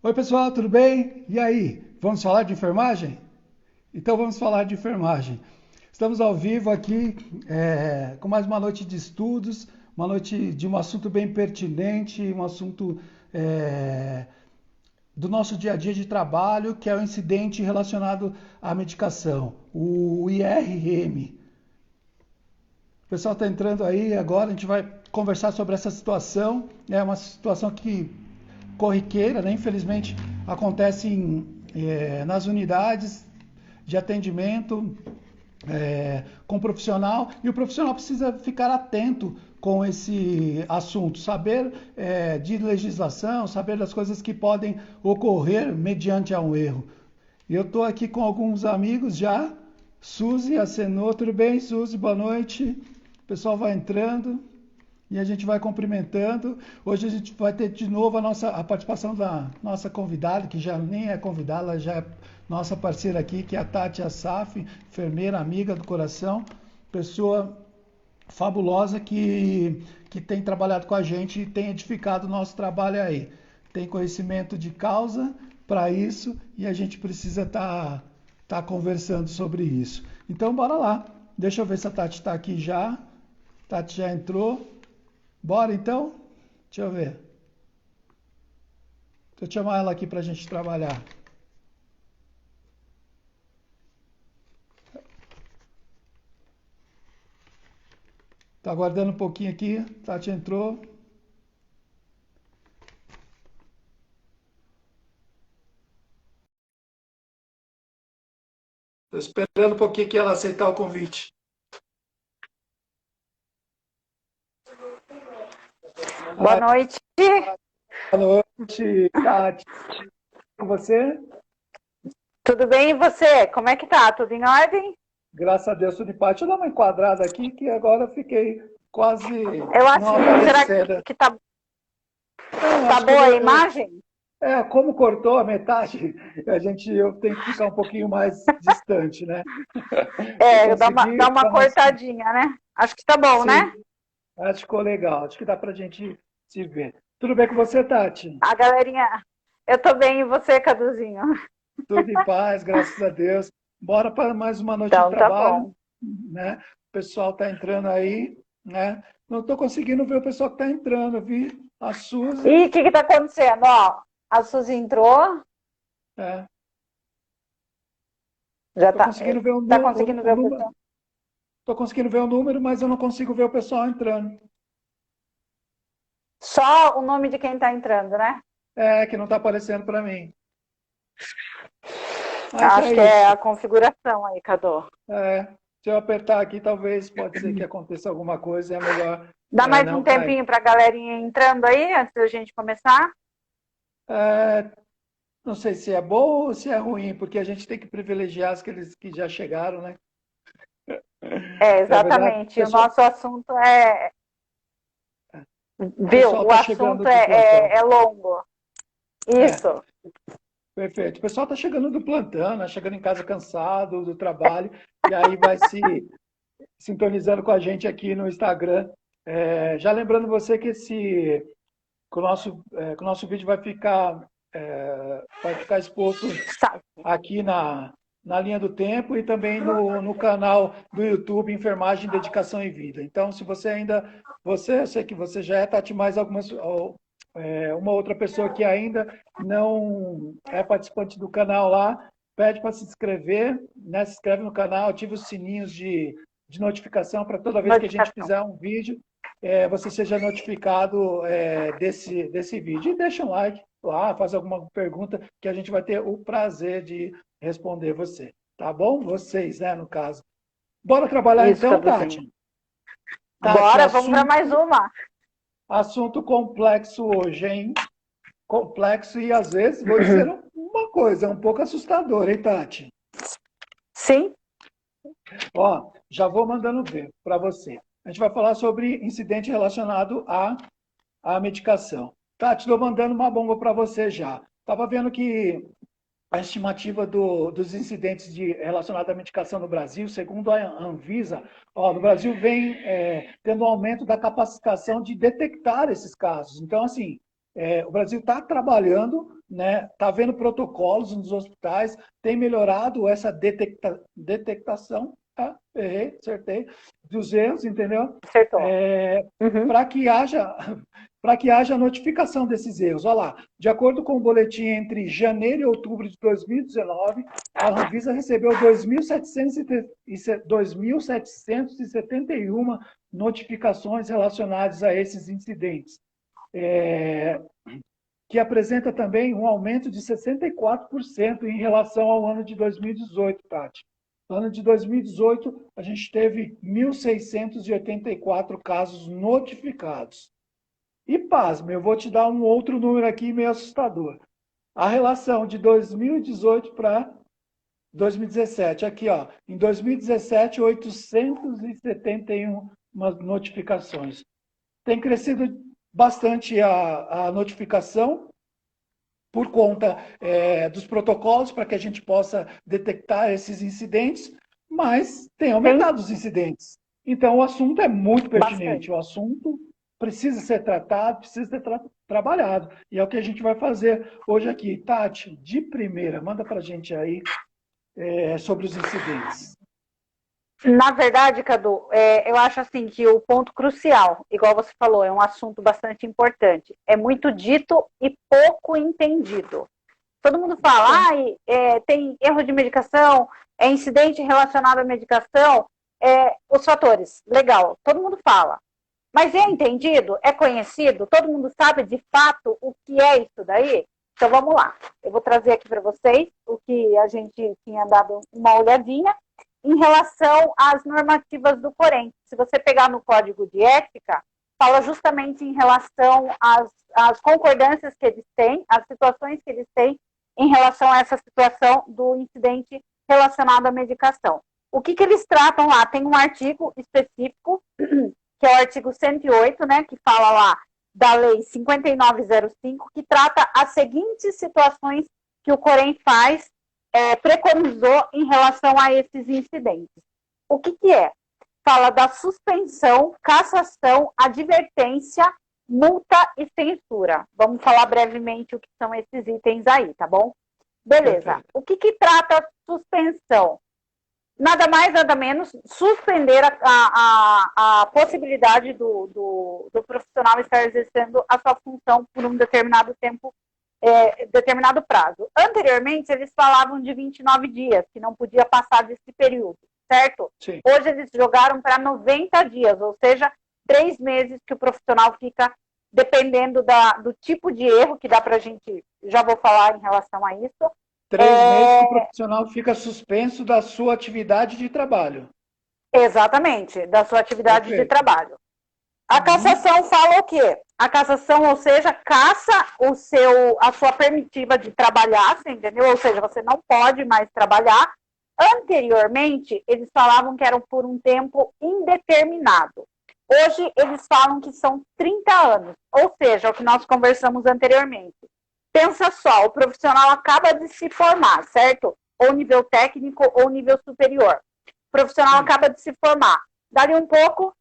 Oi, pessoal, tudo bem? E aí, vamos falar de enfermagem? Então vamos falar de enfermagem. Estamos ao vivo aqui com mais uma noite de estudos, uma noite de um assunto bem pertinente, um assunto é, do nosso dia a dia de trabalho, que é o incidente relacionado à medicação, o IRM. O pessoal está entrando aí agora, a gente vai conversar sobre essa situação. É uma situação que corriqueira, né? Infelizmente acontece nas unidades de atendimento com o profissional, e o profissional precisa ficar atento com esse assunto, saber de legislação, saber das coisas que podem ocorrer mediante a um erro. E eu estou aqui com alguns amigos já. Suzy acenou, tudo bem, Suzy? Boa noite. O pessoal vai entrando e a gente vai cumprimentando. Hoje a gente vai ter de novo a participação da nossa convidada, que já nem é convidada, ela já é nossa parceira aqui, que é a Tati Assaf, enfermeira, amiga do coração, pessoa fabulosa que tem trabalhado com a gente e tem edificado o nosso trabalho aí. Tem conhecimento de causa para isso e a gente precisa tá conversando sobre isso. Então, bora lá. Deixa eu ver se a Tati está aqui já. Tati já entrou. Bora então? Deixa eu ver. Deixa eu chamar ela aqui para a gente trabalhar. Tá aguardando um pouquinho aqui. Tati entrou. Estou esperando um pouquinho aqui ela aceitar o convite. Boa Ai, noite. boa noite, Tati. Com você? Tudo bem e você? Como é que tá? Tudo em ordem? Graças a Deus, tudo em paz. Deixa eu dar uma enquadrada aqui, que agora eu fiquei quase Eu acho, não será aparecendo. que tá, Não, tá acho que boa a imagem? como cortou a metade, eu tenho que ficar um pouquinho mais distante, né? Eu É, dá consegui uma dar uma. cortadinha, né? Acho que tá bom, Sim, né? acho que ficou legal. Acho que dá pra gente se ver. Tudo bem com você, Tati? A galerinha, eu tô bem e você, Caduzinho? Tudo em paz, graças a Deus. Bora para mais uma noite de Então tá trabalho, bom. né? O pessoal está entrando aí, né? Não estou conseguindo ver o pessoal que está entrando. Eu vi a E Suzy, o que tá acontecendo? Ó, a Suzy entrou, né? já Estou conseguindo ver tá conseguindo o ver o número, pessoal? tô conseguindo ver o número, mas eu não consigo ver o pessoal entrando. Só o nome de quem tá entrando, né? É, que não está aparecendo para mim. Mas Acho é que é a isso. configuração aí, Cadu. É, se eu apertar aqui, talvez pode ser que aconteça alguma coisa. É melhor Dá mais um não cair. tempinho pra galerinha entrando aí, antes da gente começar? É, não sei se é bom ou se é ruim, porque a gente tem que privilegiar aqueles que já chegaram, né? É, É verdade. exatamente. O nosso assunto é. O Viu? pessoal O está chegando assunto do plantão. é longo. É, Isso. perfeito. O pessoal está chegando do plantão, né? Chegando em casa cansado do trabalho, e aí vai se sintonizando com a gente aqui no Instagram. Já lembrando você que o nosso vídeo vai ficar exposto aqui na linha do tempo e também no canal do YouTube Enfermagem, Dedicação e Vida. Então, se você ainda, eu sei que você já é, Tati, mais uma outra pessoa que ainda não é participante do canal lá, pede para se inscrever, né? Se inscreve no canal, ativa os sininhos de notificação para toda vez que a gente Notificação. fizer um vídeo, você seja notificado desse vídeo. E deixa um like lá, faz alguma pergunta que a gente vai ter o prazer de responder você. Tá bom? Vocês, né, no caso. Bora trabalhar Isso, então, Caduzinho. Tati? Tati, Bora, vamos para mais uma. assunto complexo hoje, hein? Complexo e às vezes, vou dizer uma coisa, um pouco assustador, hein, Tati? Sim? Ó, já vou mandando ver para você. A gente vai falar sobre incidente relacionado à medicação. Tati, estou mandando uma bomba para você já. Estava vendo que a estimativa dos incidentes relacionados à medicação no Brasil, segundo a Anvisa, no Brasil vem tendo um aumento da capacitação de detectar esses casos. Então, assim, O Brasil está trabalhando, né? Está vendo protocolos nos hospitais, tem melhorado essa detectação, tá? Errei, acertei, dos erros, entendeu? Acertou. Uhum. Para que haja para que haja notificação desses erros. Olha lá, de acordo com o boletim entre janeiro e outubro de 2019, a Anvisa recebeu 2.771 notificações relacionadas a esses incidentes, que apresenta também um aumento de 64% em relação ao ano de 2018, Tati. No ano de 2018, a gente teve 1.684 casos notificados. E pasme, eu vou te dar um outro número aqui meio assustador. A relação de 2018 para 2017, aqui, ó, em 2017, 871 notificações. Tem crescido bastante a notificação por conta dos protocolos para que a gente possa detectar esses incidentes, mas tem aumentado os incidentes. Então, o assunto é muito pertinente. Bastante. O assunto precisa ser tratado, precisa ser trabalhado. E é o que a gente vai fazer hoje aqui. Tati, de primeira, manda para a gente aí sobre os incidentes. Na verdade, Cadu, eu acho assim que o ponto crucial, igual você falou, é um assunto bastante importante. É muito dito e pouco entendido. Todo mundo fala, tem erro de medicação, é incidente relacionado à medicação, os fatores, legal, todo mundo fala. Mas é entendido? É conhecido? Todo mundo sabe de fato o que é isso daí? Então vamos lá. Eu vou trazer aqui para vocês o que a gente tinha dado uma olhadinha em relação às normativas do Corém. Se você pegar no Código de Ética, fala justamente em relação às concordâncias que eles têm, às situações que eles têm em relação a essa situação do incidente relacionado à medicação. O que eles tratam lá? Tem um artigo específico, que é o artigo 108, né, que fala lá da Lei 5905, que trata as seguintes situações que o Corém preconizou em relação a esses incidentes. O que é? Fala da suspensão, cassação, advertência, multa e censura. Vamos falar brevemente o que são esses itens aí, tá bom? Beleza. Perfeito. O que trata suspensão? Nada mais, nada menos, suspender a possibilidade do profissional estar exercendo a sua função por um determinado tempo, determinado prazo. Anteriormente, eles falavam de 29 dias, que não podia passar desse período, certo? Sim. Hoje eles jogaram para 90 dias, ou seja, 3 meses que o profissional fica, dependendo do tipo de erro, que dá para a gente, já vou falar em relação a isso. 3 meses que o profissional fica suspenso da sua atividade de trabalho. Exatamente, da sua atividade de trabalho. A cassação fala o quê? A cassação, ou seja, caça a sua permitiva de trabalhar, você entendeu? Ou seja, você não pode mais trabalhar. Anteriormente, eles falavam que eram por um tempo indeterminado. Hoje, eles falam que são 30 anos, ou seja, o que nós conversamos anteriormente. Pensa só, o profissional acaba de se formar, certo? Ou nível técnico ou nível superior. O profissional acaba de se formar. Dali um pouco,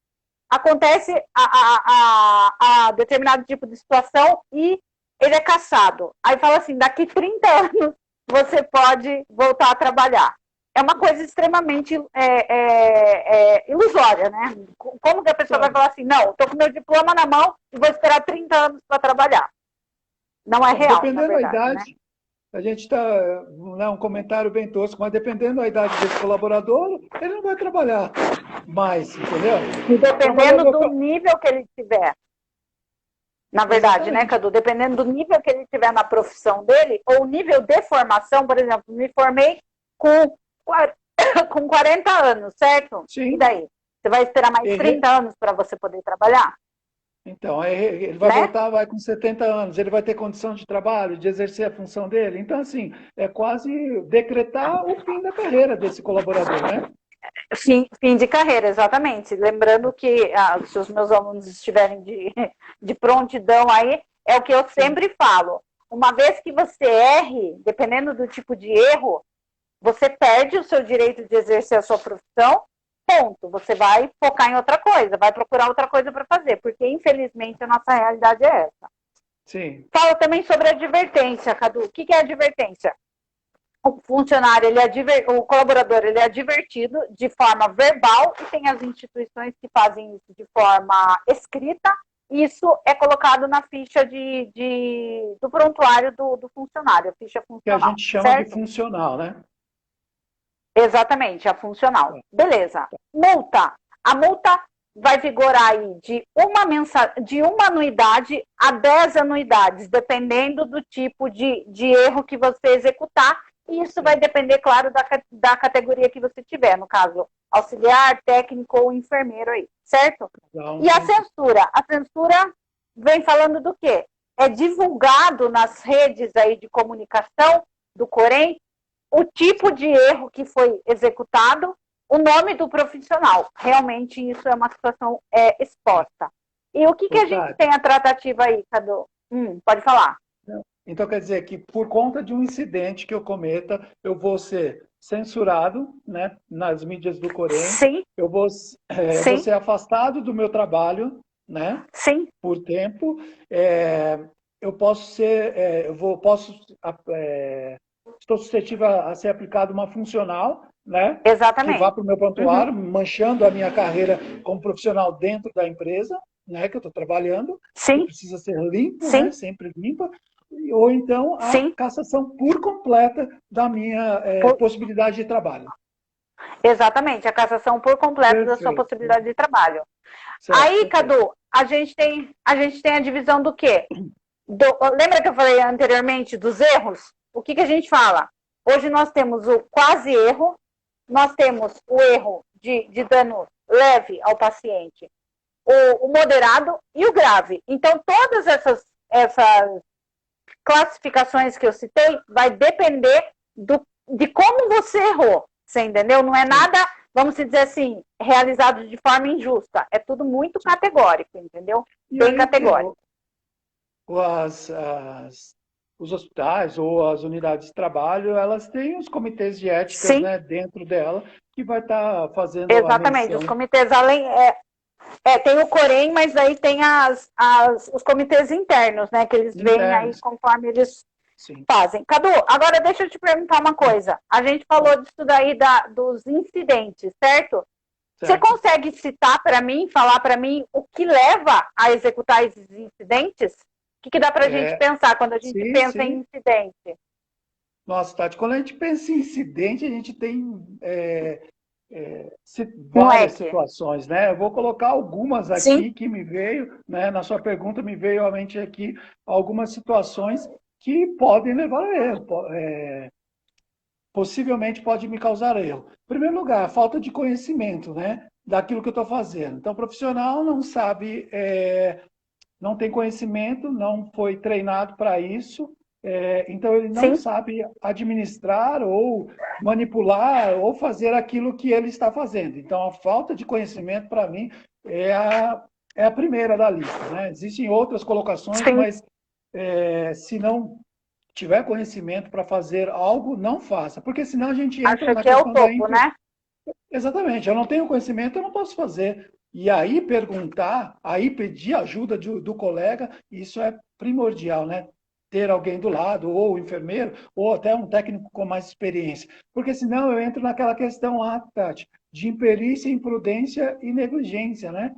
acontece a determinado tipo de situação e ele é cassado. Aí fala assim, daqui 30 anos você pode voltar a trabalhar. É uma coisa extremamente ilusória, né? Como que a pessoa vai falar assim, não, estou com meu diploma na mão e vou esperar 30 anos para trabalhar? Não é real, dependendo na verdade, da idade, né? A gente está, um comentário bem tosco, mas dependendo da idade desse colaborador, ele não vai trabalhar mais, entendeu? E dependendo do nível que ele tiver. Na verdade, né, Cadu? Dependendo do nível que ele tiver na profissão dele, ou nível de formação, por exemplo, me formei com 40 anos, certo? Sim. E daí? Você vai esperar mais 30 anos para você poder trabalhar? Então, ele vai voltar, vai com 70 anos, ele vai ter condição de trabalho, de exercer a função dele. Então, assim, é quase decretar o fim da carreira desse colaborador, né? Fim de carreira, exatamente. Lembrando que se os meus alunos estiverem de prontidão aí, é o que eu sempre falo. Uma vez que você erre, dependendo do tipo de erro, você perde o seu direito de exercer a sua profissão, ponto. Você vai focar em outra coisa, vai procurar outra coisa para fazer, porque infelizmente a nossa realidade é essa. Sim. Fala também sobre advertência, Cadu. O que é advertência? O funcionário, o colaborador, ele é advertido de forma verbal e tem as instituições que fazem isso de forma escrita. Isso é colocado na ficha do prontuário do funcionário, ficha Que a funcional, gente chama de certo? funcional, né? Exatamente, a funcional. É. Beleza. Multa. A multa vai vigorar aí de uma anuidade a 10 anuidades, dependendo do tipo de erro que você executar. E isso vai depender, claro, da categoria que você tiver, no caso, auxiliar, técnico ou enfermeiro aí, certo? Então, E a censura? A censura vem falando do quê? É divulgado nas redes aí de comunicação do Corém o tipo de erro que foi executado, o nome do profissional. Realmente isso é uma situação exposta. E o que a gente tem a tratativa aí, Cadu? Pode falar. então quer dizer que por conta de um incidente que eu cometa, eu vou ser censurado, né, nas mídias do Corém, Sim. Eu vou ser afastado do meu trabalho, né, sim. por tempo. Eu posso ser, estou suscetível a ser aplicado uma funcional, né? Que vá Exatamente. para o meu prontuário, manchando a minha carreira como profissional dentro da empresa, né? Que eu estou trabalhando, que Sim. precisa ser limpo, Sim. né? Sempre limpa. Ou então a Sim. cassação por completa da minha possibilidade de trabalho. Exatamente, a cassação por completo Perfeito. da sua possibilidade de trabalho. Certo, aí, perfeito. Cadu, a gente tem a divisão do quê? Lembra que eu falei anteriormente dos erros? O que a gente fala? Hoje nós temos o quase erro, nós temos o erro de dano leve ao paciente, o moderado e o grave. Então, todas essas classificações que eu citei vai depender de como você errou. Você entendeu? Não é nada, vamos dizer assim, realizado de forma injusta. É tudo muito categórico, entendeu? Bem categórico. Os hospitais ou as unidades de trabalho, elas têm os comitês de ética, né, dentro dela, que vai estar fazendo Exatamente, os comitês, além... tem o Corém, mas aí tem os comitês internos, né? Que eles veem aí conforme eles fazem. Cadu, agora deixa eu te perguntar uma coisa. A gente falou disso daí dos incidentes, certo? Você consegue citar para mim, falar para mim o que leva a executar esses incidentes? O que dá para a gente pensar quando a gente pensa em incidente? Nossa, Tati, quando a gente pensa em incidente, a gente tem várias situações, né? Eu vou colocar algumas aqui que me veio, né? Na sua pergunta me veio à mente aqui algumas situações que podem levar a erro, possivelmente pode me causar erro. Em primeiro lugar, falta de conhecimento, né? Daquilo que eu estou fazendo. Então, o profissional não sabe, não tem conhecimento, não foi treinado para isso, então ele não sabe administrar ou manipular ou fazer aquilo que ele está fazendo. Então a falta de conhecimento, para mim, é a primeira da lista, né? Existem outras colocações, mas se não tiver conhecimento para fazer algo, não faça, porque senão a gente entra na questão da né? Exatamente, eu não tenho conhecimento, eu não posso fazer. E aí perguntar, aí pedir ajuda do colega, isso é primordial, né? Ter alguém do lado, ou o enfermeiro, ou até um técnico com mais experiência. Porque senão eu entro naquela questão lá, Tati, de imperícia, imprudência e negligência, né?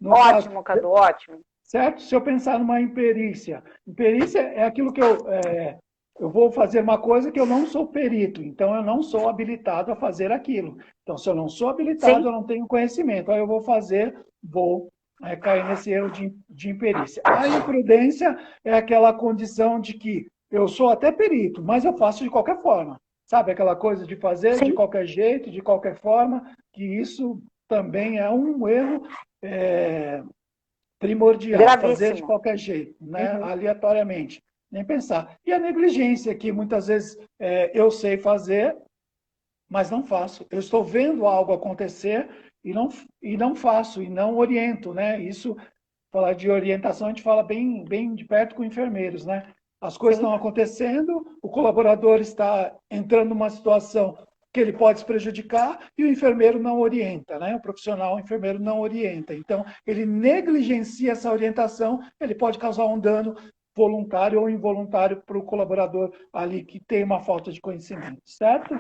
Ótimo, Cadu, ótimo. Certo? Se eu pensar numa imperícia, imperícia é aquilo que eu vou fazer uma coisa que eu não sou perito, então eu não sou habilitado a fazer aquilo. Então, se eu não sou habilitado, eu não tenho conhecimento. Aí eu vou cair nesse erro de imperícia. A imprudência é aquela condição de que eu sou até perito, mas eu faço de qualquer forma. Sabe aquela coisa de fazer de qualquer jeito, de qualquer forma, que isso também é um erro primordial, fazer de qualquer jeito, né? Aleatoriamente, nem pensar. E a negligência, que muitas vezes eu sei fazer, mas não faço. Eu estou vendo algo acontecer e não faço, e não oriento, né? Isso, falar de orientação, a gente fala bem, bem de perto com enfermeiros, né? As coisas estão acontecendo, o colaborador está entrando numa situação que ele pode se prejudicar e o enfermeiro não orienta, né? O profissional, o enfermeiro não orienta. Então, ele negligencia essa orientação, ele pode causar um dano voluntário ou involuntário para o colaborador ali que tem uma falta de conhecimento, certo?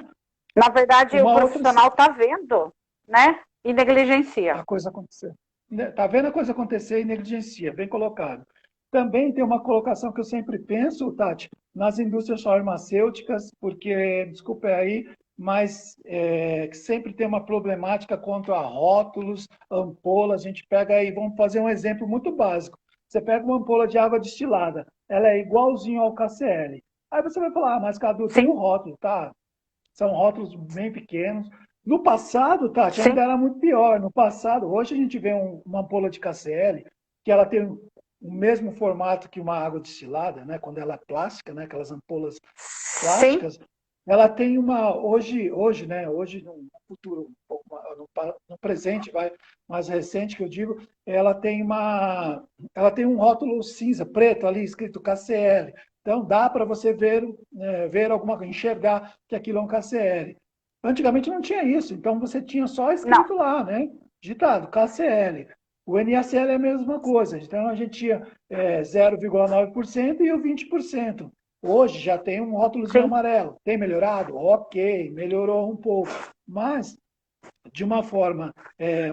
Na verdade, o Uma outra profissional está vendo, né? E negligencia. a coisa acontecer. Tá vendo a coisa acontecer e negligencia, bem colocado. Também tem uma colocação que eu sempre penso, Tati, nas indústrias farmacêuticas, porque, desculpa aí, mas que sempre tem uma problemática quanto a rótulos, ampolas. A gente pega aí, vamos fazer um exemplo muito básico. Você pega uma ampola de água destilada, ela é igualzinho ao KCL. Aí você vai falar, mas Cadu, tem um Sim, rótulo, tá? São rótulos bem pequenos. No passado, Tati, sim, ainda era muito pior. No passado, hoje a gente vê uma ampola de KCL, que ela tem o mesmo formato que uma água destilada, né? Quando ela é plástica, né? Aquelas ampolas sim, plásticas, ela tem uma hoje, né? Hoje no futuro, no presente, vai mais recente que eu digo, ela tem um rótulo cinza, preto ali escrito KCL. Então dá para você ver enxergar que aquilo é um KCL. Antigamente não tinha isso, então você tinha só não, escrito lá, né? Ditado KCL. O NaCl é a mesma coisa, então a gente tinha 0,9% e o 20%. Hoje já tem um rótulozinho sim, amarelo. Tem melhorado? Ok, melhorou um pouco. Mas, de uma forma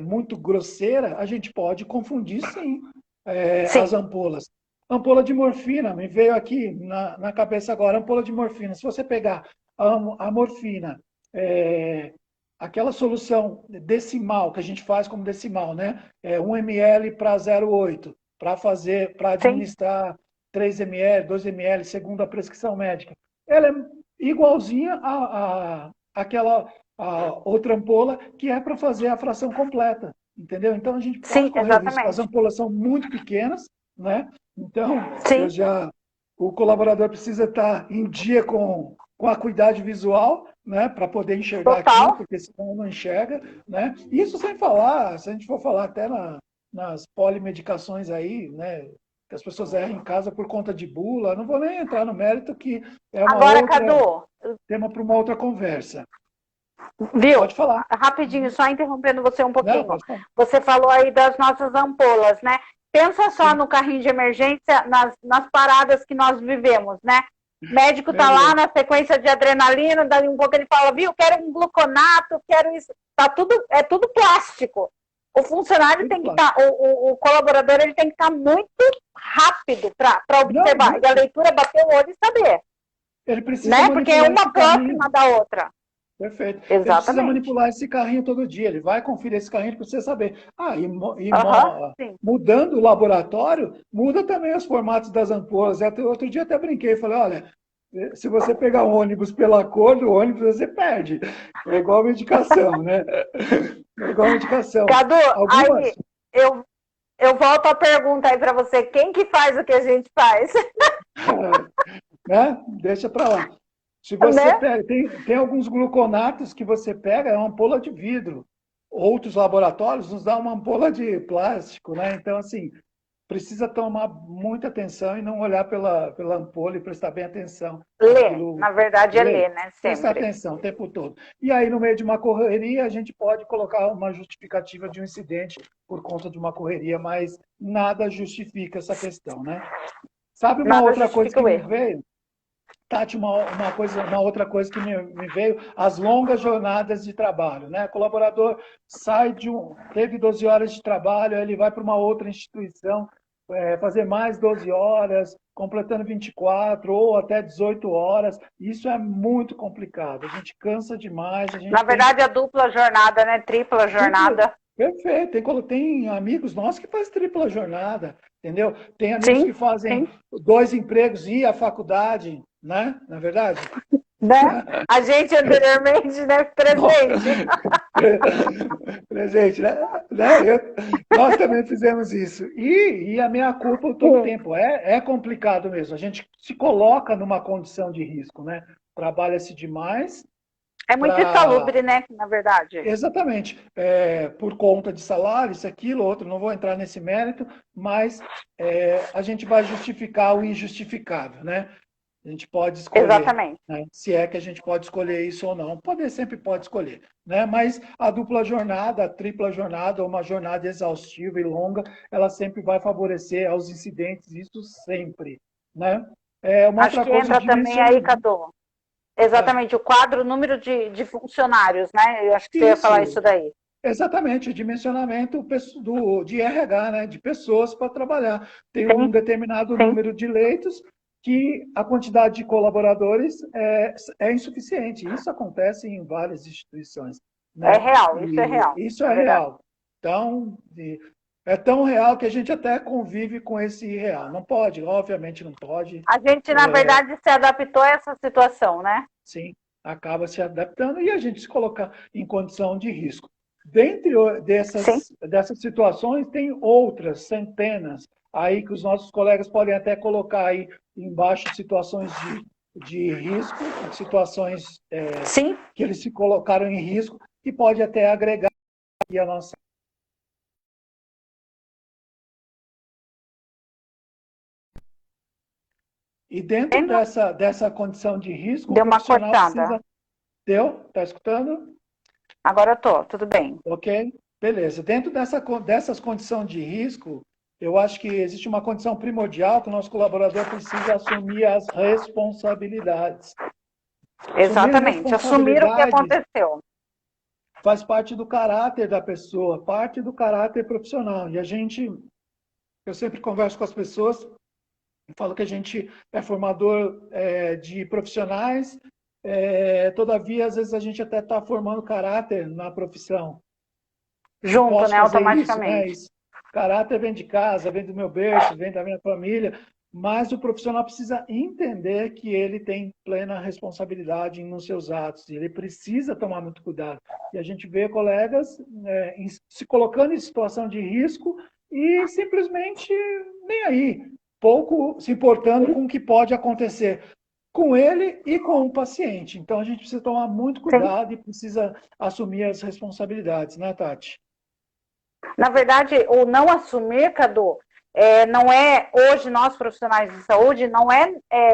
muito grosseira, a gente pode confundir sim as sim, ampolas. Ampola de morfina, me veio aqui na cabeça agora, ampola de morfina. Se você pegar a morfina, é, aquela solução decimal que a gente faz como decimal, né? 1 ml para 0,8, para sim, administrar 3 ml, 2 ml, segundo a prescrição médica. Ela é igualzinha àquela outra ampola que é para fazer a fração completa, entendeu? Então a gente pode sim, correr o risco. As exatamente. ampolas são muito pequenas, né? Então Sim, o colaborador precisa estar em dia com a acuidade visual, né, para poder enxergar aquilo, total. porque senão não enxerga, né? Isso sem falar, se a gente for falar até nas polimedicações aí, né, que as pessoas erram em casa por conta de bula, não vou nem entrar no mérito que é uma Agora, outra Cadu, tema para uma outra conversa. viu? Pode falar, Rapidinho, só interrompendo você um né? pouquinho. Pode falar. Você falou aí das nossas ampolas, né? Pensa só Sim, no carrinho de emergência, nas paradas que nós vivemos, né? O médico tá lá lembrei. na sequência de adrenalina, daí um pouco ele fala, viu, quero um gluconato, quero isso. Tá tudo, é tudo plástico. O funcionário Tudo tem que claro. estar, o colaborador ele tem que estar muito rápido para Não, observar. E a leitura bater o olho e saber, ele precisa né? Porque é manipular esse uma próxima carrinho. da outra. Perfeito. Ele precisa Exatamente. manipular esse carrinho todo dia. Ele vai conferir esse carrinho para você saber. Ah, Aham, sim. mudando o laboratório, muda também os formatos das ampolas. Até, outro dia até brinquei, falei, olha, se você pegar um ônibus pela cor do ônibus, você perde. É igual medicação, né? É igual medicação. Cadu, Algumas, aí eu, eu volto à pergunta aí para você. Quem que faz o que a gente faz? né? Deixa para lá. Se você Né? pega, tem alguns gluconatos que você pega, é uma ampola de vidro. Outros laboratórios nos dão uma ampola de plástico, né? Então, assim, precisa tomar muita atenção e não olhar pela ampola e prestar bem atenção. Ler. Aquilo, Na verdade é ler, ler, né? prestar Sempre. atenção o tempo todo. E aí, no meio de uma correria, a gente pode colocar uma justificativa de um incidente por conta de uma correria, mas nada justifica essa questão, né? Sabe uma Nada outra coisa justifica que o me erro. veio? Tati, uma outra coisa que me veio, as longas jornadas de trabalho, né? O colaborador teve 12 horas de trabalho, aí ele vai para uma outra instituição, fazer mais 12 horas, completando 24 ou até 18 horas. Isso é muito complicado. A gente cansa demais, a Na gente tem verdade, a dupla jornada, né? Tripla dupla. jornada. Perfeito. Tem amigos nossos que fazem tripla jornada, entendeu? Tem amigos que Sim, fazem sim. 2 empregos e a faculdade, né? Na é verdade? Né? A gente anteriormente, né? Presente. Presente, né? Nós também fizemos isso. E a minha culpa todo o Sim. tempo. É complicado mesmo. A gente se coloca numa condição de risco, né? Trabalha-se demais É muito para. insalubre, né? Na verdade. Exatamente. Por conta de salário, isso, aquilo, outro, não vou entrar nesse mérito, mas a gente vai justificar o injustificável, né? A gente pode escolher, Exatamente. né? Se é que a gente pode escolher isso ou não. Poder sempre pode escolher, né? Mas a dupla jornada, a tripla jornada, ou uma jornada exaustiva e longa, ela sempre vai favorecer aos incidentes, isso sempre. né? Uma Acho outra que coisa, o entra também aí, dimensionamento. Cadu. Exatamente, o quadro, o número de funcionários, né? Eu acho que você ia falar Isso, isso daí. exatamente, o dimensionamento de RH, né, de pessoas para trabalhar. Tem um Sim, determinado sim. número de leitos que a quantidade de colaboradores é insuficiente. Isso acontece em várias instituições, É né? real, isso é E real, isso é é verdade. real. Então, é tão real que a gente até convive com esse real. Não pode, obviamente não pode. A gente, na É, verdade, se adaptou a essa situação, né? sim, acaba se adaptando e a gente se colocar em condição de risco. Dentre Sim. dessas situações, tem outras centenas aí que os nossos colegas podem até colocar aí embaixo situações de risco, situações Sim. que eles se colocaram em risco, e pode até agregar aqui a nossa. E dentro Entendo? dessa condição de risco, o Deu uma profissional cortada. precisa. Deu? Está escutando? Agora eu tô, tudo bem. Ok? Beleza. Dentro dessas condições de risco, eu acho que existe uma condição primordial que o nosso colaborador precisa assumir as responsabilidades. Assumir as Exatamente. Assumir o que responsabilidades aconteceu. faz parte do caráter da pessoa, parte do caráter profissional. E eu sempre converso com as pessoas, falo que a gente é formador de profissionais, todavia, às vezes, a gente até está formando caráter na profissão. Eu Junto, posso né? fazer isso, né? Automaticamente. Caráter vem de casa, vem do meu berço, vem da minha família, mas o profissional precisa entender que ele tem plena responsabilidade nos seus atos, e ele precisa tomar muito cuidado. E a gente vê colegas se colocando em situação de risco e simplesmente nem aí, pouco se importando com o que pode acontecer com ele e com o paciente. Então a gente precisa tomar muito Sim. cuidado e precisa assumir as responsabilidades, né, Tati? Na verdade, o não assumir, Cadu, não é hoje nós profissionais de saúde, não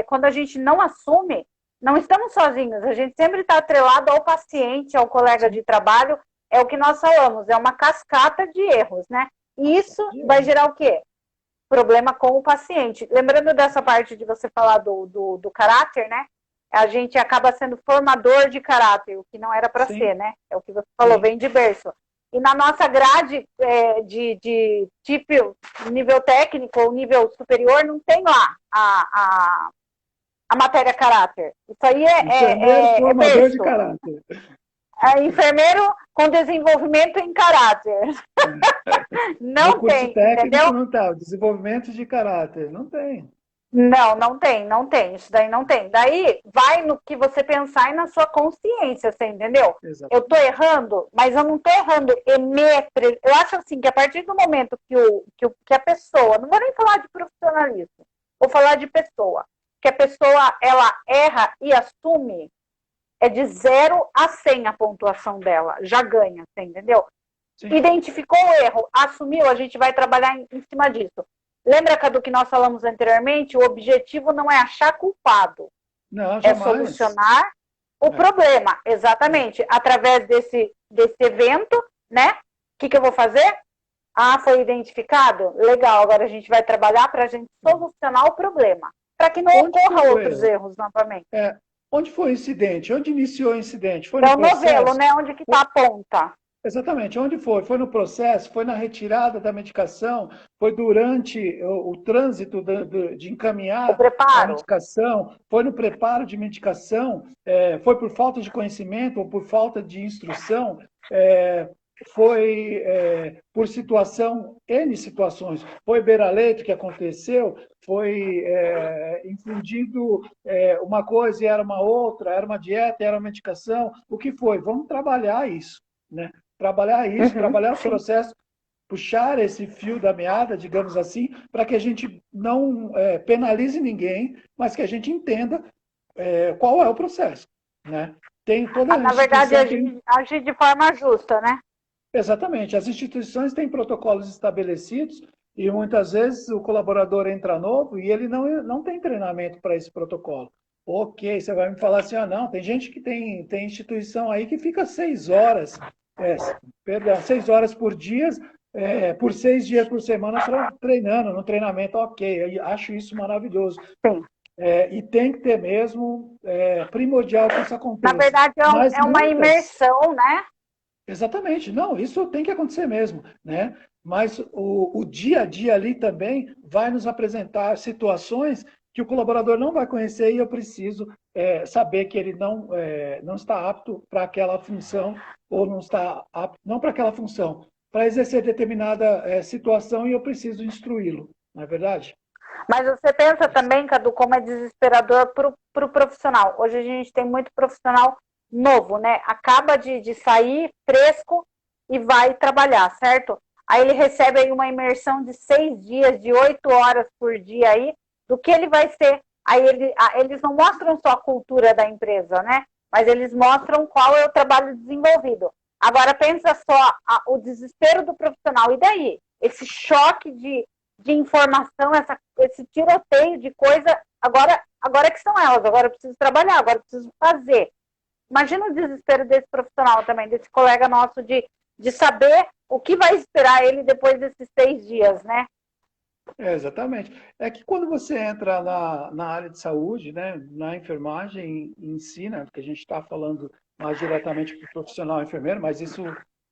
quando a gente não assume, não estamos sozinhos, a gente sempre está atrelado ao paciente, ao colega Sim. de trabalho, é o que nós falamos, é uma cascata de erros, né? E isso vai gerar o quê? Problema com o paciente. Lembrando dessa parte de você falar do caráter, né? A gente acaba sendo formador de caráter, o que não era para Sim, ser, né? É o que você falou, sim. vem de berço. E na nossa grade de tipo nível técnico ou nível superior, não tem lá a matéria caráter. Isso aí Enfermeiro é formador de berço. caráter. É enfermeiro com desenvolvimento em caráter. No Não curso tem, técnico entendeu? não está. Desenvolvimento de caráter. Não tem. Não, não tem, não tem. Isso daí não tem. Daí vai no que você pensar e na sua consciência, você entendeu? Eu tô Exatamente. errando, mas eu não tô errando emetre. Eu acho assim que a partir do momento que a pessoa, não vou nem falar de profissionalismo, vou falar de pessoa, que a pessoa ela erra e assume, é de 0 a 100 a pontuação dela, já ganha, você entendeu? Sim. Identificou o erro, assumiu, a gente vai trabalhar em cima disso. Lembra, Cadu, que nós falamos anteriormente? O objetivo não é achar culpado, Não, é jamais. solucionar o É, problema. é. Exatamente. Através desse evento, né? O que eu vou fazer? Ah, foi identificado? Legal, agora a gente vai trabalhar para a gente solucionar o problema, para que não Onde foi ocorra o outros erro? erros novamente. Onde foi o incidente? Onde iniciou o incidente? Foi É no o novelo, processo? né? Onde que está a ponta? Exatamente. Onde foi? Foi no processo? Foi na retirada da medicação? Foi durante o trânsito de O encaminhar a preparo? medicação? Foi no preparo de medicação? Foi por falta de conhecimento ou por falta de instrução? Foi por situação, N situações. Foi beira-leito que aconteceu? Foi infundido uma coisa e era uma outra? Era uma dieta, era uma medicação? O que foi? Vamos trabalhar isso, né? Trabalhar isso, Uhum, trabalhar os sim. processos, puxar esse fio da meada, digamos assim, para que a gente não penalize ninguém, mas que a gente entenda qual é o processo, né? Toda Na verdade, instituição tem. agir de forma justa, né? Exatamente, as instituições têm protocolos estabelecidos e muitas vezes o colaborador entra novo e ele não tem treinamento para esse protocolo. Ok, você vai me falar assim, ah, não, tem gente que tem instituição aí que fica 6 horas, perdão, 6 horas por dia por 6 dias por semana treinando, no treinamento, ok, eu acho isso maravilhoso. Sim. E tem que ter mesmo, primordial que isso Na aconteça. verdade, Mas é uma muitas, imersão, né? exatamente, não, isso tem que acontecer mesmo, né? Mas o dia a dia ali também vai nos apresentar situações que o colaborador não vai conhecer e eu preciso saber que ele não está apto para aquela função ou não está apto, não para aquela função, para exercer determinada situação e eu preciso instruí-lo, não é verdade? Mas você pensa também, Cadu, como é desesperador para o profissional. Hoje a gente tem muito profissional novo, né? Acaba de sair fresco e vai trabalhar, certo? Aí ele recebe aí uma imersão de 6 dias, de 8 horas por dia aí, do que ele vai ser. Aí eles não mostram só a cultura da empresa, né? Mas eles mostram qual é o trabalho desenvolvido. Agora pensa só o desespero do profissional. E daí? Esse choque de informação, esse tiroteio de coisa, agora que são elas, agora eu preciso trabalhar, agora eu preciso fazer. Imagina o desespero desse profissional também, desse colega nosso, de saber o que vai esperar ele depois desses 6 dias, né? Exatamente. É que quando você entra na área de saúde, né, na enfermagem em si, né, porque a gente está falando mais diretamente para o profissional enfermeiro, mas isso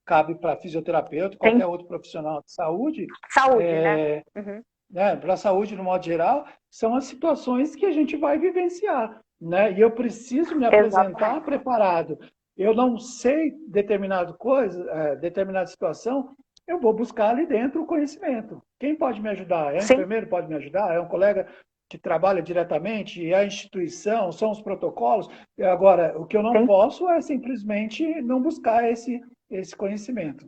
cabe para fisioterapeuta, Tem qualquer outro profissional de saúde, saúde, né? é, Uhum. né, para a saúde no modo geral, são as situações que a gente vai vivenciar, né? E eu preciso me apresentar Exatamente. preparado. Eu não sei determinada coisa, determinada situação, eu vou buscar ali dentro o conhecimento. Quem pode me ajudar? É o Sim, enfermeiro pode me ajudar? É um colega que trabalha diretamente? É a instituição? São os protocolos? Agora, o que eu não sim, posso é simplesmente não buscar esse conhecimento,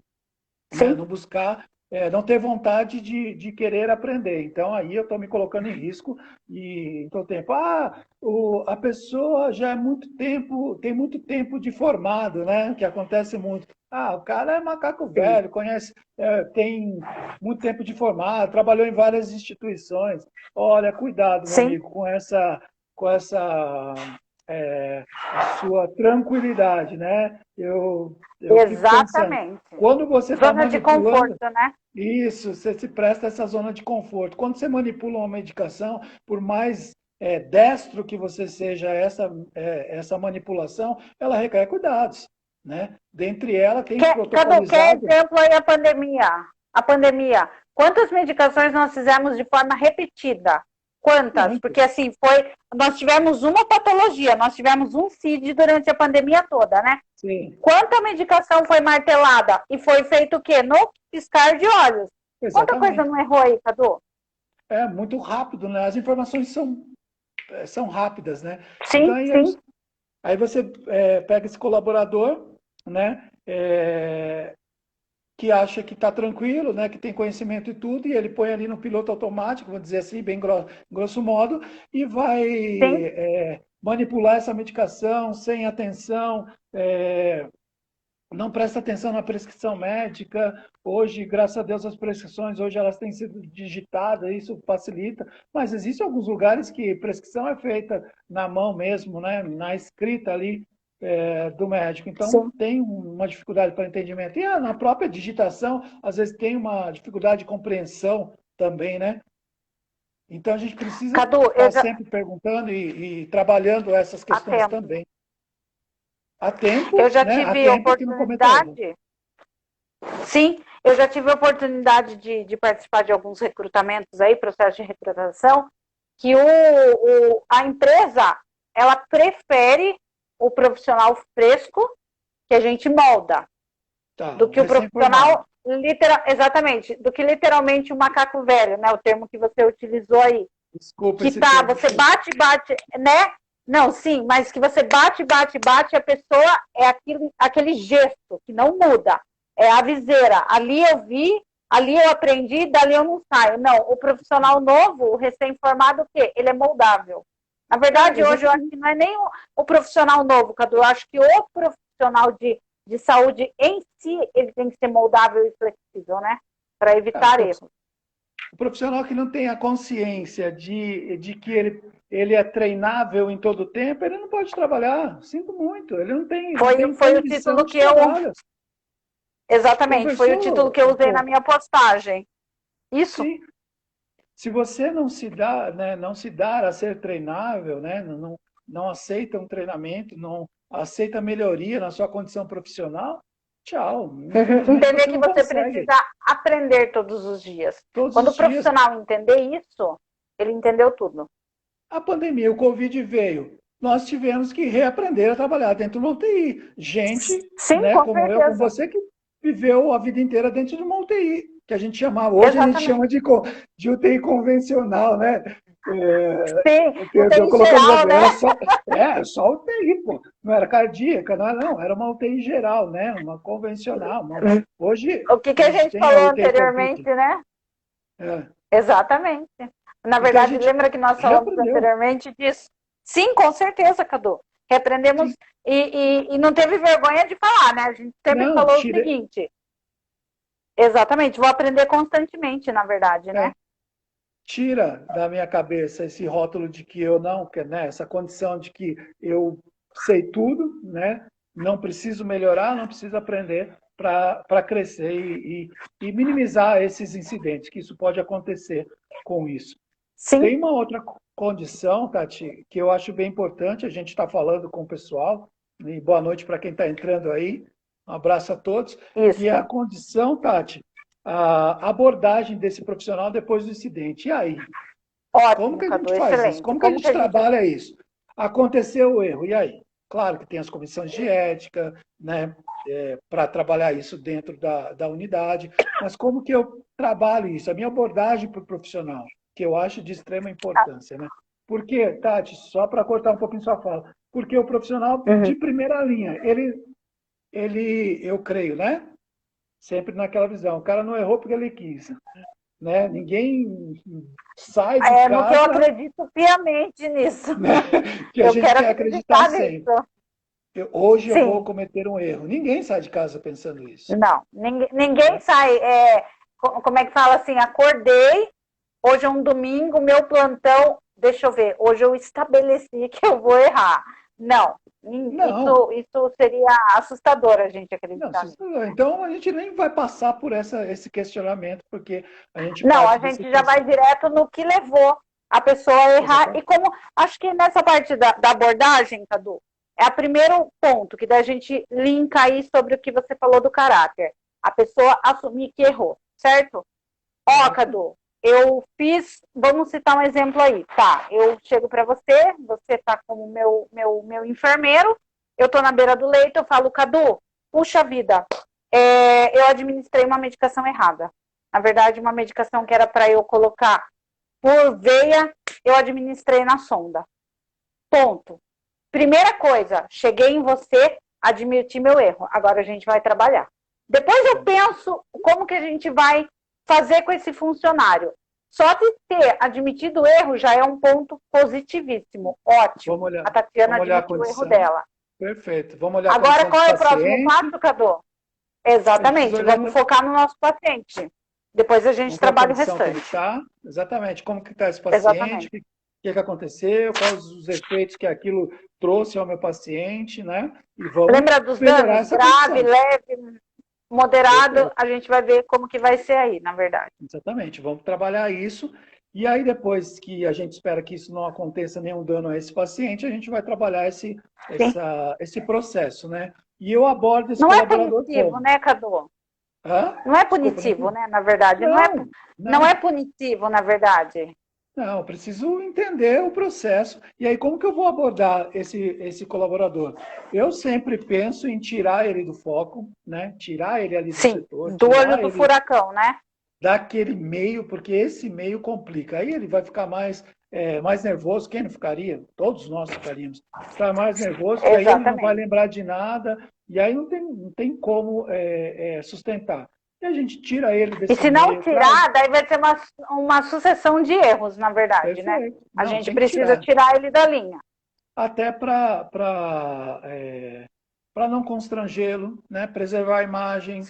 né? sim. Não buscar, não ter vontade de querer aprender. Então, aí eu estou me colocando em risco e em todo tempo. A pessoa já é muito tempo, tem muito tempo de formado, né? Que acontece muito. O cara é macaco Sim. velho, conhece, tem muito tempo de formado, trabalhou em várias instituições. Olha, cuidado, meu Sim, amigo, com essa a sua tranquilidade, né? Eu fico pensando, exatamente. quando você está Zona de manipulando, conforto, né? isso, você se presta a essa zona de conforto. Quando você manipula uma medicação, por mais destro que você seja essa manipulação, ela requer cuidados, né? Dentre elas, tem Cadu, quer protocolizado. exemplo aí a pandemia? A pandemia. Quantas medicações nós fizemos de forma repetida? Quantas? Porque Muitas. assim, nós tivemos uma patologia, nós tivemos um CID durante a pandemia toda, né? Sim, Quanta medicação foi martelada? E foi feito o quê? No piscar de olhos. Quanta coisa exatamente. não errou aí, Cadu? É muito rápido, né? As informações são rápidas, né? Então, Sim, sim. aí você pega esse colaborador, né? Que acha que está tranquilo, né, que tem conhecimento e tudo, e ele põe ali no piloto automático, vou dizer assim, bem grosso modo, e vai Sim. manipular essa medicação sem atenção, não presta atenção na prescrição médica. Hoje, graças a Deus, as prescrições hoje elas têm sido digitadas, isso facilita, mas existem alguns lugares que prescrição é feita na mão mesmo, né, na escrita ali do médico. Então, Sim. tem uma dificuldade para entendimento. E na própria digitação, às vezes tem uma dificuldade de compreensão também, né? Então, a gente precisa Cadu, estar sempre perguntando e trabalhando essas questões atento. também. Há tempo, Eu já né? Há tive tempo que não cometa erro. oportunidade. Sim, eu já tive a oportunidade de participar de alguns recrutamentos aí, processo de recrutação, que a empresa, ela prefere o profissional fresco, que a gente molda, Tá, do o que o recém-formado. profissional, exatamente, do que literalmente o macaco velho, né, o termo que você utilizou aí, Desculpa que esse tá, termo. você bate, né? Não, sim, mas que você bate, a pessoa é aquele gesto que não muda. É a viseira. Ali eu vi, ali eu aprendi, dali eu não saio. Não, o profissional novo, o recém-formado, o quê? Ele é moldável. Na verdade, hoje eu acho Exatamente. que não é nem o profissional novo, Cadu. Eu acho que o profissional de saúde em si, ele tem que ser moldável e flexível, né? Para É, evitar erros. o profissional que não tem a consciência de que ele é treinável em todo o tempo, ele não pode trabalhar. Sinto muito. Ele não tem Foi o condição título de que eu trabalho. Exatamente, foi o título Conversou que eu um usei na pouco. minha postagem. Isso, Sim, se você não se dá, né, não se dar a ser treinável, né, não aceita um treinamento, não aceita melhoria na sua condição profissional, tchau. Infelizmente entender você que não você consegue. precisa aprender todos os dias. Todos Quando os o dias, profissional entender isso, ele entendeu tudo. a pandemia, o Covid veio, nós tivemos que reaprender a trabalhar dentro de uma UTI. Gente, Sim, né, com como eu, como certeza. você, que viveu a vida inteira dentro de uma UTI, que a gente chamava, hoje a gente chama Exatamente. de UTI convencional, né? É, Sim, eu UTI estou colocando geral, né? era só UTI, pô. Não era cardíaca, não, era uma UTI geral, né? Uma convencional. Hoje O que a a gente gente tem a falou UTI anteriormente, Covid. né? É. Exatamente. Na Então a verdade, gente lembra que nós falamos reaprendeu. anteriormente disso? Sim, com certeza, Cadu. Repreendemos Sim. e não teve vergonha de falar, né? A gente sempre Não, falou o seguinte: exatamente, vou aprender constantemente, na verdade, né? é, tira da minha cabeça esse rótulo de que eu não, né, essa condição de que eu sei tudo, né? Não preciso melhorar, não preciso aprender para crescer e minimizar esses incidentes, que isso pode acontecer com isso. Sim, Tem uma outra condição, Tati, que eu acho bem importante, a gente está falando com o pessoal, e boa noite para quem está entrando aí, um abraço a todos, que é a isso. condição, Tati, a abordagem desse profissional depois do incidente. E aí? Como Ótimo, que a gente Cadu, faz isso? excelente. Como que a Como que gente a gente. trabalha isso? Aconteceu o erro, e aí? Claro que tem as comissões de ética, né, para trabalhar isso dentro da unidade, mas como que eu trabalho isso? A minha abordagem para o profissional, que eu acho de extrema importância, né? Porque, Tati, só para cortar um pouquinho sua fala, porque o profissional de Uhum. primeira linha, eu creio, né? Sempre naquela visão, o cara não errou porque ele quis, né? Ninguém sai de É, no que eu casa, acredito piamente nisso. né? Que a Eu gente quero quer acreditar acreditar sempre. nisso. Hoje eu vou Sim, cometer um erro. Ninguém sai de casa pensando isso, não. Ninguém né? sai. Como é que fala assim? Acordei, hoje é um domingo, meu plantão. Deixa eu ver, hoje eu estabeleci que eu vou errar. Não, Não, isso seria assustador a gente não. acreditar nisso. Então a gente nem vai passar por esse questionamento, porque a gente Não, a parte desse gente já vai princípio. direto no que levou a pessoa a errar. E Exatamente. como acho que nessa parte da abordagem, Cadu, é o primeiro ponto que da gente linka aí sobre o que você falou do caráter. A pessoa assumir que errou, certo? Ó, Certo? Cadu, eu fiz, vamos citar um exemplo aí, tá? Eu chego para você, você tá como meu enfermeiro, eu tô na beira do leito, eu falo, Cadu, puxa vida, eu administrei uma medicação errada. Na verdade, uma medicação que era para eu colocar por veia, eu administrei na sonda. Ponto. Primeira coisa, cheguei em você, admiti meu erro. Agora a gente vai trabalhar. Depois eu Vamos lá. penso como que a gente vai fazer com esse funcionário. Só de ter admitido o erro já é um ponto positivíssimo. Ótimo. A Tatiana Vamos olhar a admitiu o erro condição. dela. Perfeito. Vamos olhar a Agora, condição qual desse é o próximo paciente. passo, Cadu? A gente precisa Exatamente. olhar, Vamos focar no nosso paciente. Depois a gente vamos ver a trabalha o condição que ele restante. está, exatamente, como que está esse paciente, o Exatamente. que aconteceu, quais os efeitos que aquilo trouxe ao meu paciente, né? E vamos Lembra dos melhorar danos? essa Grave, condição. leve, moderado. Perfeito. A gente vai ver como que vai ser aí, na verdade. Exatamente, vamos trabalhar isso. E aí, depois que a gente espera que isso não aconteça nenhum dano a esse paciente, a gente vai trabalhar Sim. esse processo, né? E eu abordo esse Não é colaborador punitivo, como? né, Cadu? Hã? Não é Desculpa, não punitivo, entendi. né, na verdade. Não, Não é não. punitivo, na verdade. Não, eu preciso entender o processo. E aí, como que eu vou abordar esse colaborador? Eu sempre penso em tirar ele do foco, né? Tirar ele ali do Sim, setor, do olho tirar do ele furacão, né? daquele meio, porque esse meio complica. Aí ele vai ficar mais nervoso. Quem não ficaria? Todos nós ficaríamos. Ficar mais nervoso, que aí ele não vai Exatamente. lembrar de nada, e aí não tem como sustentar. E a gente tira ele E desse se não meio, traz. tirar, daí vai ser uma sucessão de erros, na verdade, né? Perfeito. A Não, gente tem que precisa tirar. tirar ele da linha. Até para não constrangê-lo, né? Preservar a imagem,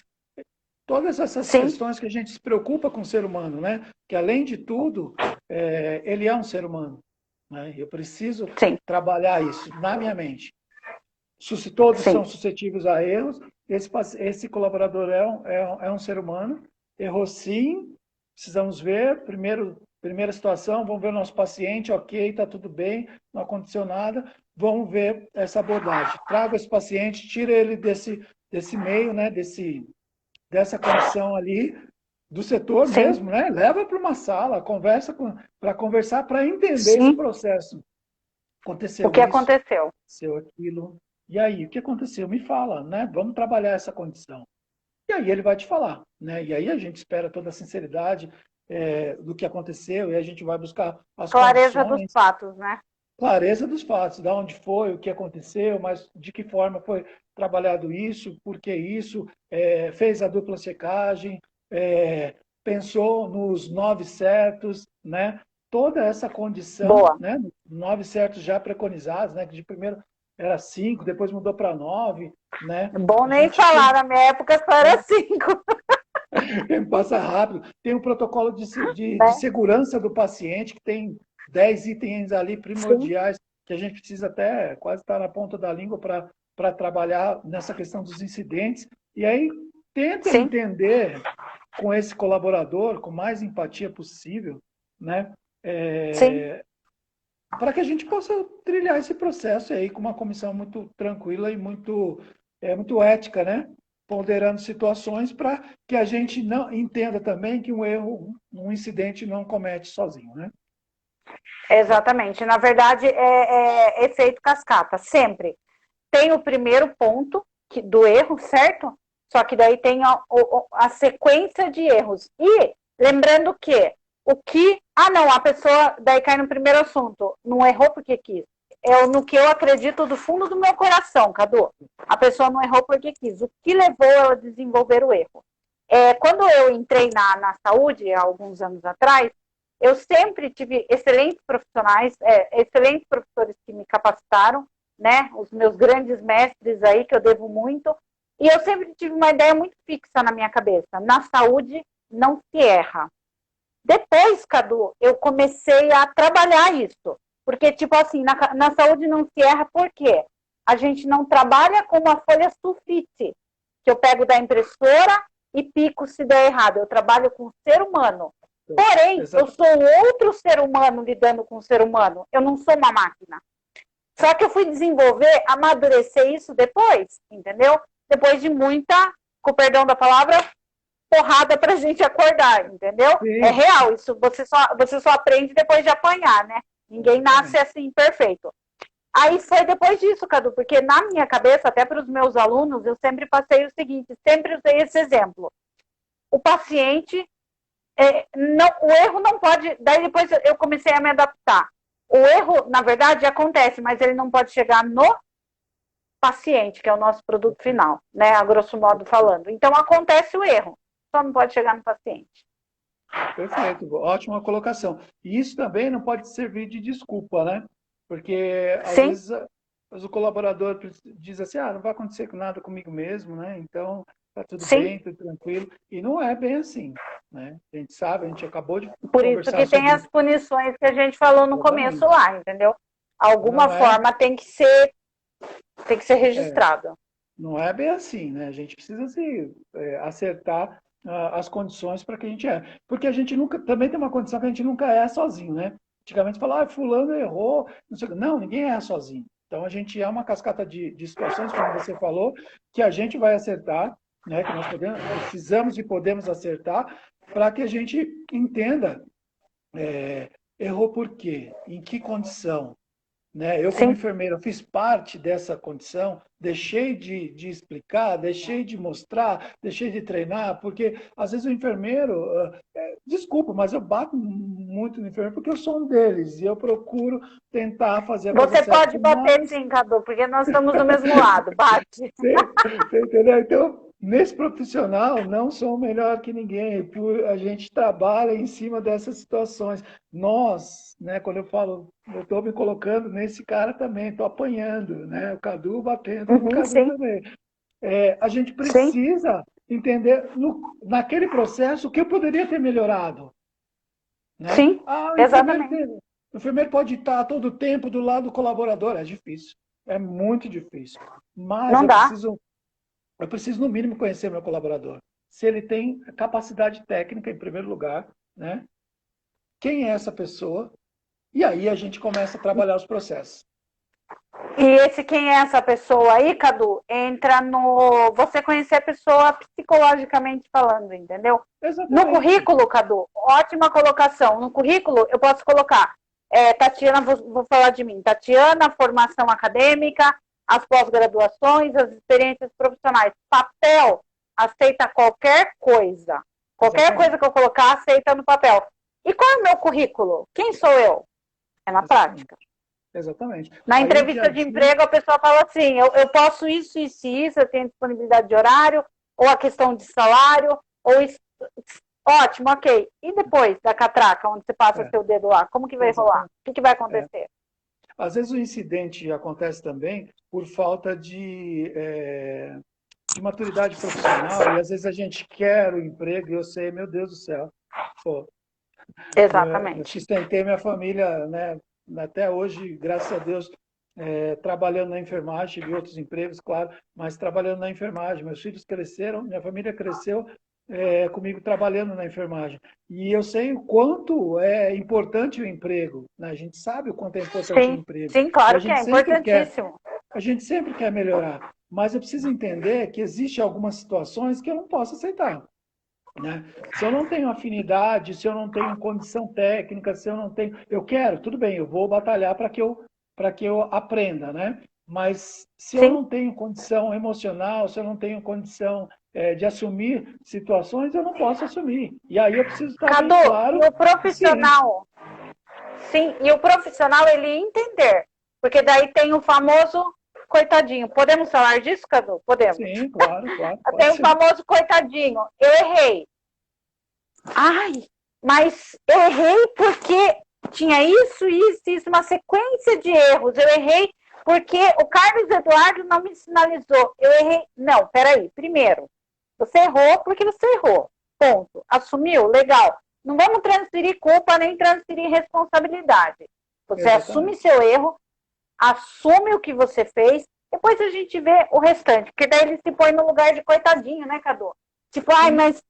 todas essas Sim, questões que a gente se preocupa com o ser humano, né? Que além de tudo, ele é um ser humano, né? Eu preciso sim, trabalhar isso na minha mente. Se todos são sim. suscetíveis a erros, esse colaborador é um ser humano, errou sim, precisamos ver, primeira situação, vamos ver o nosso paciente, ok, está tudo bem, não aconteceu nada, vamos ver essa abordagem. Traga esse paciente, tira ele desse meio, né, dessa condição ali, do setor Sim, mesmo, né? Leva para uma sala, para conversar, para entender esse sim. processo. O Aconteceu que isso, aconteceu? aconteceu aquilo. E aí, o que aconteceu? Me fala, né? Vamos trabalhar essa condição. E aí ele vai te falar, né? E aí a gente espera toda a sinceridade do que aconteceu e a gente vai buscar as Clareza dos condições, fatos, né? clareza dos fatos, de onde foi, o que aconteceu, mas de que forma foi trabalhado isso, por que isso, fez a dupla checagem, pensou nos 9 certos, né? Toda essa condição, Boa. né? 9 certos já preconizados, né? Que de primeiro era 5, depois mudou para 9, né? Bom A nem gente falar, tem, na minha época só era 5, tempo passa rápido. Tem um protocolo de né? segurança do paciente, que tem 10 itens ali Sim, primordiais, que a gente precisa até quase estar na ponta da língua para trabalhar nessa questão dos incidentes. E aí tenta sim, entender com esse colaborador, com mais empatia possível, né? sim. Para que a gente possa trilhar esse processo aí com uma comissão muito tranquila e muito ética, né? Ponderando situações para que a gente não entenda também que um erro, um incidente não comete sozinho, né? Exatamente. Na verdade, é efeito cascata, sempre. Tem o primeiro ponto do erro, certo? Só que daí tem a sequência de erros. E lembrando que o que. Ah, não, a pessoa daí cai no primeiro assunto. Não errou porque quis. É no que eu acredito do fundo do meu coração, Cadu. A pessoa não errou porque quis. O que levou ela a desenvolver o erro? Quando eu entrei na saúde, há alguns anos atrás, eu sempre tive excelentes profissionais, excelentes professores que me capacitaram, né? Os meus grandes mestres aí, que eu devo muito. E eu sempre tive uma ideia muito fixa na minha cabeça. Na saúde, não se erra. Depois, Cadu, eu comecei a trabalhar isso. Porque, tipo assim, na saúde não se erra por quê? A gente não trabalha com uma folha sulfite, que eu pego da impressora e pico se der errado. Eu trabalho com o ser humano. Porém, eu Exato. sou outro ser humano lidando com o ser humano. Eu não sou uma máquina. Só que eu fui desenvolver, amadurecer isso depois, entendeu? Depois de muita, com o perdão da palavra, porrada pra gente acordar, entendeu? É Sim, real, isso você só aprende depois de apanhar, né? Ninguém nasce exatamente. assim perfeito. Aí foi depois disso, Cadu, porque na minha cabeça, até para os meus alunos, eu sempre passei o seguinte, sempre usei esse exemplo. O paciente, não, o erro não pode. Daí depois eu comecei a me adaptar. O erro, na verdade, acontece, mas ele não pode chegar no paciente, que é o nosso produto final, né? A grosso modo falando. Então acontece o erro, só não pode chegar no paciente. Perfeito, ótima colocação. E isso também não pode servir de desculpa, né? Porque às Sim, vezes o colaborador diz assim, não vai acontecer nada comigo mesmo, né? Então tá tudo sim. bem, tudo tranquilo. E não é bem assim, né? A gente sabe, a gente acabou de Por isso conversar que tem sobre as punições que a gente falou no começo exatamente. lá, entendeu? Alguma Não é, forma tem que ser registrado. não é bem assim, né? A gente precisa se acertar as condições para que a gente é. Porque a gente nunca, também tem uma condição que a gente nunca é sozinho, né? Antigamente falava, fulano errou, não sei o quê. Não, ninguém é sozinho. Então a gente é uma cascata de situações, como você falou, que a gente vai acertar, né? Que nós precisamos e podemos acertar para que a gente entenda errou por quê, em que condição, né? Eu, como Sim, enfermeiro, fiz parte dessa condição, deixei de explicar, deixei de mostrar, deixei de treinar, porque às vezes o enfermeiro, desculpa, mas eu bato muito no enfermeiro porque eu sou um deles e eu procuro tentar fazer a coisa você certa, pode bater mas sim, Cadu, porque nós estamos do mesmo lado. Bate. você entendeu? Então, nesse profissional, não sou melhor que ninguém. A gente trabalha em cima dessas situações. Nós, né, quando eu falo, eu estou me colocando nesse cara também, estou apanhando, né? O Cadu batendo no Uhum, Cadu sim, também. A gente sim, precisa entender naquele processo o que eu poderia ter melhorado, né? sim, exatamente. O enfermeiro pode estar todo o tempo do lado do colaborador, é difícil, é muito difícil. Mas Não eu dá. preciso Eu preciso, no mínimo, conhecer meu colaborador. Se ele tem capacidade técnica, em primeiro lugar, né? Quem é essa pessoa? E aí a gente começa a trabalhar os processos. E esse quem é essa pessoa aí, Cadu, entra no você conhecer a pessoa psicologicamente falando, entendeu? No Exatamente. currículo, Cadu, ótima colocação. No currículo eu posso colocar Tatiana, vou falar de mim, Tatiana, formação acadêmica, as pós-graduações, as experiências profissionais. Papel aceita qualquer coisa. Qualquer coisa Exatamente. que eu colocar, aceita no papel. E qual é o meu currículo? Quem sou eu? É na Exatamente. prática. Exatamente. Na Aí o dia entrevista a de dia, emprego, a pessoa fala assim: eu posso isso, isso e isso, eu tenho disponibilidade de horário, ou a questão de salário, ou isso. Ótimo, ok. E depois da catraca, onde você passa é, seu dedo lá, como que vai rolar? exatamente. O que vai É. acontecer? Às vezes o incidente acontece também por falta de maturidade profissional, e às vezes a gente quer o emprego, e eu sei, meu Deus do céu, pô, eu Exatamente. sustentei minha família, né, até hoje, graças a Deus, trabalhando na enfermagem, tive outros empregos, claro, mas trabalhando na enfermagem. Meus filhos cresceram, minha família cresceu comigo trabalhando na enfermagem. E eu sei o quanto é importante o emprego, né? A gente sabe o quanto é importante o Sim, emprego. sim, E claro que é importantíssimo. a gente sempre quer melhorar, mas eu preciso entender que existe algumas situações que eu não posso aceitar, né? Se eu não tenho afinidade, se eu não tenho condição técnica, se eu não tenho, eu quero, tudo bem, eu vou batalhar para que eu aprenda, né? Mas se eu Sim. não tenho condição emocional, se eu não tenho condição de assumir situações, eu não posso assumir. E aí eu preciso estar bem Cadu, claro e o e ciente. profissional? Sim, e o profissional ele entender. Porque daí tem o famoso coitadinho. Podemos falar disso, Cadu? Podemos. Sim, claro, claro, Tem pode o ser. famoso coitadinho. Eu errei. Ai, mas eu errei porque tinha isso, uma sequência de erros. Eu errei porque o Carlos Eduardo não me sinalizou. Eu errei. Não, peraí. Primeiro, você errou porque você errou. Ponto. Assumiu? Legal. Não vamos transferir culpa nem transferir responsabilidade. Você assume Exatamente. seu erro, assume o que você fez, depois a gente vê o restante. Porque daí ele se põe no lugar de coitadinho, né, Cadu? Tipo, ai, Sim, mas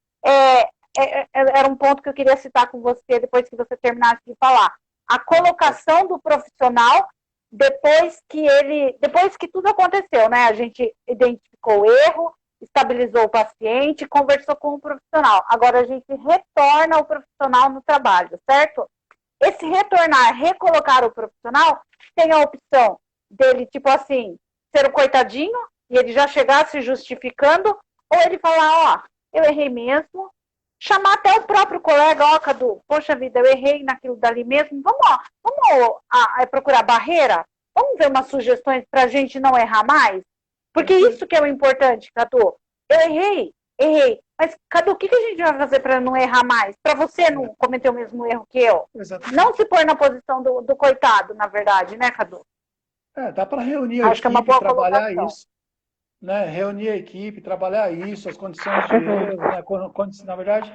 era um ponto que eu queria citar com você depois que você terminasse de falar. A pode. colocação do profissional depois que tudo aconteceu, né? A gente identificou o erro, estabilizou o paciente, conversou com o profissional. Agora a gente retorna o profissional no trabalho, certo? Esse retornar, recolocar o profissional, tem a opção dele, tipo assim, ser o coitadinho e ele já chegar se justificando, ou ele falar, ó, eu errei mesmo, chamar até o próprio colega, ó, Cadu, poxa vida, eu errei naquilo dali mesmo, vamos procurar barreira? Vamos ver umas sugestões para a gente não errar mais? Porque Perfeito. isso que é o importante, Cadu. Eu errei. Mas, Cadu, o que a gente vai fazer para não errar mais? Para você É, não cometer o mesmo erro que eu? Não exatamente. se pôr na posição do coitado, na verdade, né, Cadu? Dá para reunir a Acho que é uma equipe, boa trabalhar colocação. isso, né? Reunir a equipe, trabalhar isso, as condições de erro, né?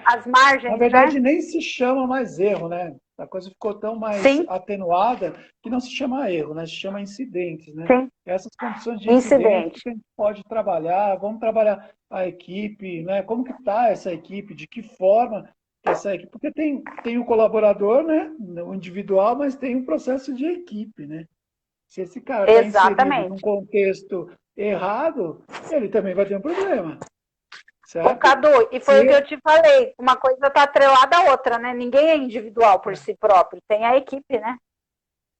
As Na margens, né? verdade nem se chama mais erro, né? A coisa ficou tão mais Sim, atenuada que não se chama erro, né? Se chama incidentes, né? sim. Essas condições de incidente Incidente. que a gente pode trabalhar, vamos trabalhar a equipe, né? Como que está essa equipe, de que forma que essa equipe, porque tem o colaborador, né? O individual, mas tem um processo de equipe, né? Se esse cara está inserido num Exatamente. contexto errado, ele também vai ter um problema, Ô, certo? Cadu, e foi o que Se eu te falei, uma coisa está atrelada à outra, né? Ninguém é individual por si próprio, tem a equipe, né?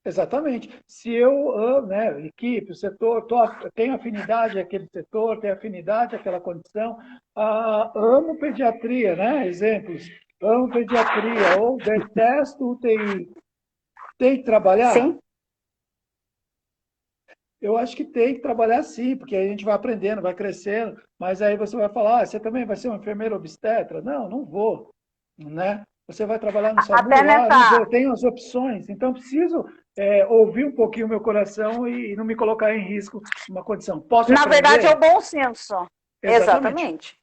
Exatamente. Se eu amo, né, equipe, o setor, tenho afinidade àquele setor, tenho afinidade àquela condição, amo pediatria, né? Exemplos. Amo pediatria ou detesto UTI. Tem que trabalhar? Sim, Eu acho que tem que trabalhar sim, porque aí a gente vai aprendendo, vai crescendo, mas aí você vai falar, você também vai ser um enfermeiro obstetra? Não, não vou, né? Você vai trabalhar no até SAMU? Ah, não vou, nessa. tenho as opções. Então, preciso ouvir um pouquinho o meu coração e não me colocar em risco uma condição. Posso Na verdade, é o aprender? bom senso. Exatamente. Exatamente.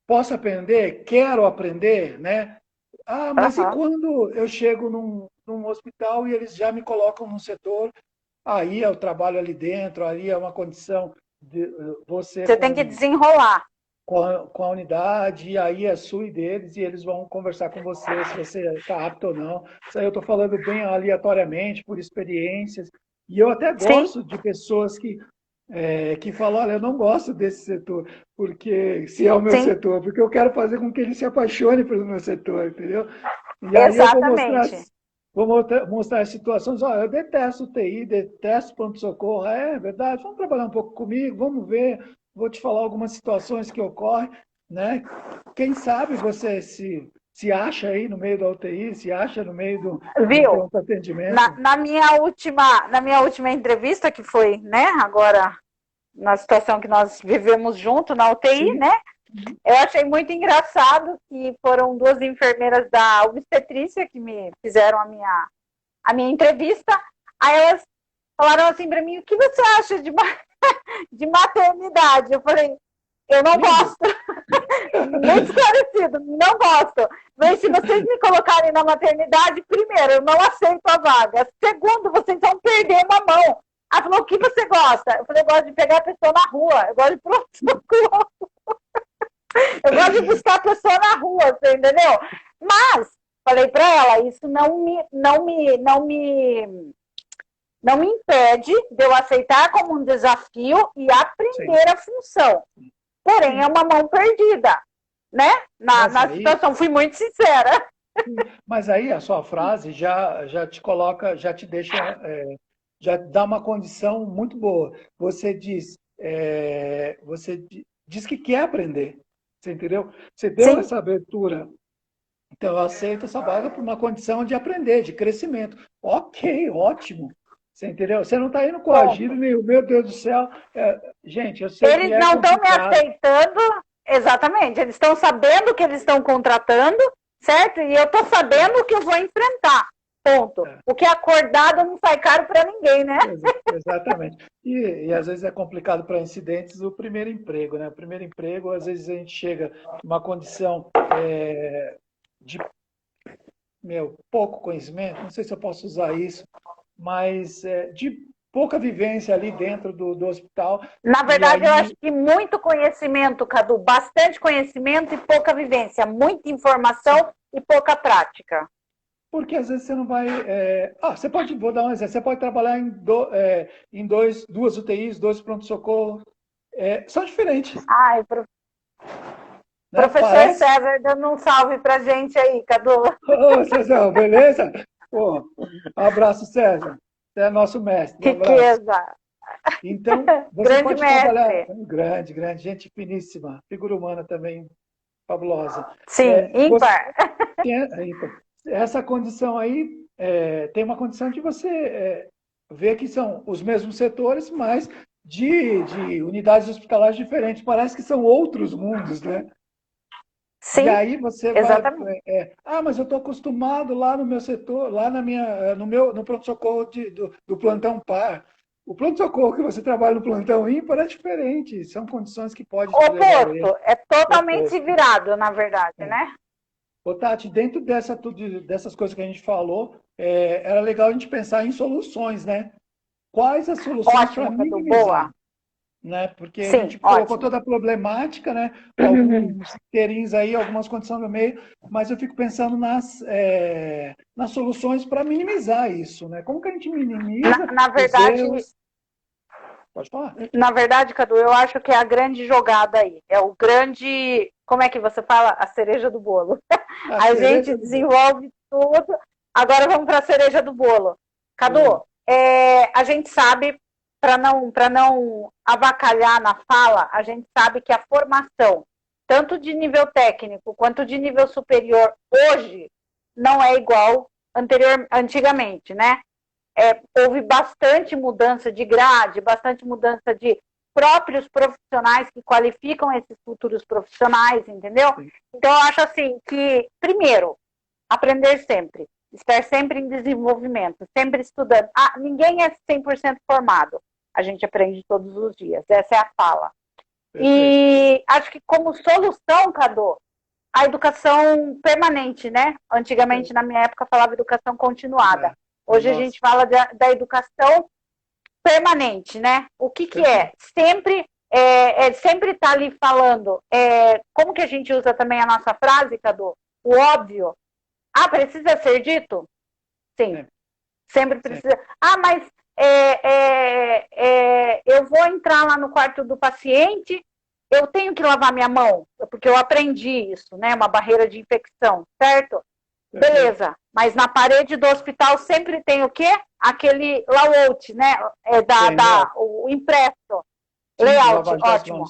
Posso aprender? Quero aprender, né? Ah, mas e Aham. quando eu chego num hospital e eles já me colocam num setor. Aí é o trabalho ali dentro, aí é uma condição você Você tem que desenrolar. Com a unidade, e aí é sua e deles, e eles vão conversar com você se você está apto ou não. Isso aí eu estou falando bem aleatoriamente, por experiências. E eu até Sim, gosto de pessoas que falam, olha, eu não gosto desse setor, porque se é o meu sim, setor, porque eu quero fazer com que ele se apaixone pelo meu setor, entendeu? E aí eu exatamente. mostrar as situações, olha, eu detesto TI, detesto pronto-socorro, é verdade, vamos trabalhar um pouco comigo, vamos ver, vou te falar algumas situações que ocorrem, né? Quem sabe você se acha aí no meio da UTI, se acha no meio do Viu? pronto atendimento. Na minha última entrevista, que foi, né, agora na situação que nós vivemos junto na UTI, Sim, né? Eu achei muito engraçado que foram duas enfermeiras da obstetrícia que me fizeram a minha entrevista. Aí elas falaram assim para mim: o que você acha de maternidade? Eu falei: eu não lindo. gosto. Muito esclarecido, não gosto. Mas se vocês me colocarem na maternidade, primeiro, eu não aceito a vaga. Segundo, vocês vão perder uma mão. Ela falou: o que você gosta? Eu falei: eu gosto de pegar a pessoa na rua, eu gosto de pronto-socorro, eu gosto de buscar a pessoa na rua, você entendeu? Mas, falei para ela, isso não me impede de eu aceitar como um desafio e Sim, aprender a função. Porém, é sim. uma mão perdida, né? Na, Mas na aí, situação, fui muito sincera. mas aí a sua frase já te coloca, já te deixa, já dá uma condição muito boa. Você diz que quer aprender, você entendeu? Você deu Sim, essa abertura. Então, eu aceito essa vaga por uma condição de aprender, de crescimento. Ok, ótimo. Você entendeu? Você não está indo coagido, ponto. nem, meu Deus do céu. Gente, eu sei que Eles é não estão me complicado. aceitando, exatamente. Eles estão sabendo que eles estão contratando, certo? E eu estou sabendo o que eu vou enfrentar. Ponto. É, O que é acordado não sai caro para ninguém, né? exatamente. E às vezes é complicado para incidentes o primeiro emprego, né? O primeiro emprego, às vezes a gente chega numa condição de pouco conhecimento, não sei se eu posso usar isso, mas de pouca vivência ali dentro do hospital, Na e verdade, eu acho aí, que muito conhecimento, Cadu, bastante conhecimento e pouca vivência, muita informação e pouca prática. porque às vezes você não vai. Você pode, vou dar um exemplo, você pode trabalhar em duas UTIs, dois pronto-socorro, são diferentes, Ai, né? professor Parece. César, dando um salve pra gente aí, Cadu. Ô, César, beleza? Pô, abraço, César. Você é nosso mestre, um abraço. Riqueza. Então, você Grande pode trabalhar. mestre. Grande, grande, gente finíssima, figura humana também fabulosa. Sim, Você ímpar. tem essa condição aí, tem uma condição de você ver que são os mesmos setores, mas de unidades hospitalares diferentes. Parece que são outros mundos, né? E Sim, aí você vai, exatamente. mas eu estou acostumado lá no meu setor, lá no pronto-socorro do plantão par. O pronto-socorro que você trabalha no plantão ímpar é diferente, são condições que podem te levar ao erro, Oposto. É totalmente oposto. virado, na verdade, É. né? Ô, Tati, dentro dessas coisas que a gente falou, era legal a gente pensar em soluções, né? Quais as soluções para Ótimo, Cadu. minimizar? Boa. Né? Porque a Sim, gente colocou ótimo. toda a problemática, né? Alguns interins aí, algumas condições no meio, mas eu fico pensando nas soluções para minimizar isso, né? Como que a gente Na, minimiza na os verdade, erros? Pode falar. na verdade, Cadu, eu acho que é a grande jogada aí. É o grande. Como é que você fala? A cereja do bolo. A A gente cereja do bolo. desenvolve tudo. Agora vamos para a cereja do bolo. Vamos. Cadu, a gente sabe, para não avacalhar na fala, a gente sabe que a formação, tanto de nível técnico quanto de nível superior, hoje, não é igual antigamente, né? Houve bastante mudança de grade, bastante mudança de próprios profissionais que qualificam esses futuros profissionais, entendeu? Sim. Então, eu acho assim que, primeiro, aprender sempre, estar sempre em desenvolvimento, sempre estudando. Ninguém é 100% formado, a gente aprende todos os dias, essa é a fala. Perfeito. E acho que como solução, Cadu, a educação permanente, né? É, Antigamente, na minha época, falava educação continuada. Hoje a nossa, gente fala da educação permanente, né? O que é? perfeito. Sempre sempre está ali falando. Como que a gente usa também a nossa frase, Cadu? O óbvio. Ah, precisa ser dito? Sim. Sempre precisa. Ah, mas eu vou entrar lá no quarto do paciente, eu tenho que lavar minha mão, porque eu aprendi isso, né? Uma barreira de infecção, certo? Beleza, mas na parede do hospital sempre tem o quê? Aquele layout, né? O impresso. Layout, ótimo.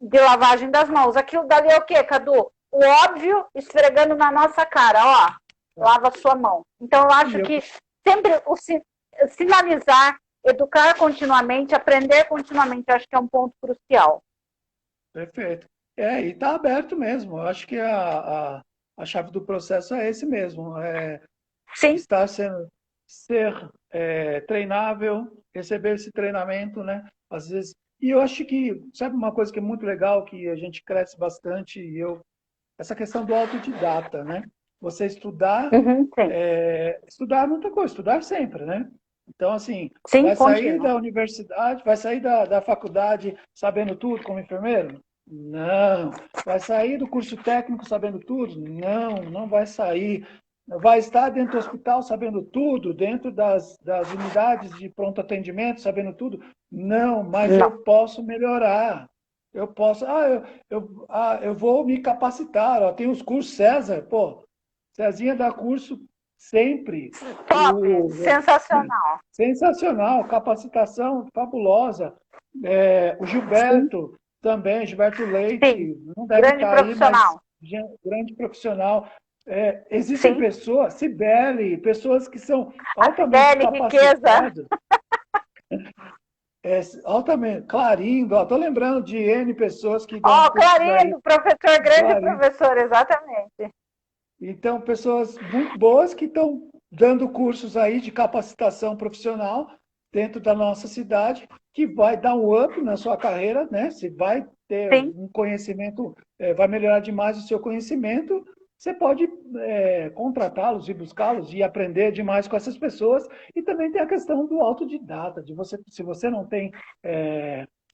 De lavagem das mãos. Aquilo dali é o quê, Cadu? O óbvio esfregando na nossa cara, ó. Lava a sua mão. Então, eu acho que sempre sinalizar, educar continuamente, aprender continuamente, acho que é um ponto crucial. Perfeito. E está aberto mesmo. Eu acho que a chave do processo é esse mesmo. Sim. Ser treinável, receber esse treinamento, né? Às vezes. E eu acho que, sabe uma coisa que é muito legal, que a gente cresce bastante, essa questão do autodidata, né? Você estudar, estudar é muita coisa, estudar sempre, né? Então, assim, vai sair da universidade, vai sair da faculdade sabendo tudo como enfermeiro? Não. Vai sair do curso técnico sabendo tudo? Não, não vai sair. Vai estar dentro do hospital sabendo tudo, dentro das unidades de pronto atendimento sabendo tudo? Não, mas eu posso melhorar. Eu posso. Eu vou me capacitar. Ó, tem os cursos César, pô. Cezinha dá curso sempre. Top, sensacional. Sensacional, capacitação fabulosa. O Gilberto também, Gilberto Leite, sim, não deve grande estar profissional. Aí, mas grande profissional. Existem sim. pessoas, Cibele, pessoas que são altamente capacitadas. Altamente, Clarindo, estou lembrando de N pessoas que dão Clarindo, professor, grande professor, exatamente. Então, pessoas muito boas que estão dando cursos aí de capacitação profissional dentro da nossa cidade, que vai dar um up na sua carreira, né? Você vai ter um conhecimento, vai melhorar demais o seu conhecimento, você pode contratá-los e buscá-los e aprender demais com essas pessoas. E também tem a questão do autodidata, de você, se você não tem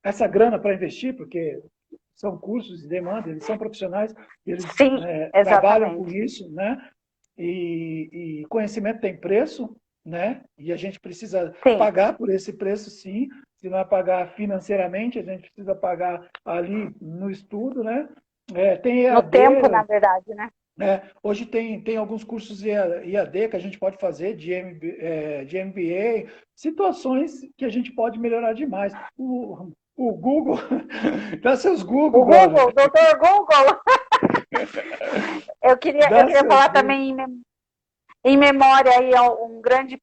essa grana para investir, porque são cursos de demanda, eles são profissionais, eles trabalham com isso, né? E conhecimento tem preço, né? E a gente precisa pagar por esse preço, sim. Se não é pagar financeiramente, a gente precisa pagar ali no estudo, né? Tem EAD, no tempo, na verdade, né? Hoje tem alguns cursos EAD que a gente pode fazer de MBA, situações que a gente pode melhorar demais. O Google, dá seus Google. O Google, doutor Google. eu queria falar também em memória aí um grande,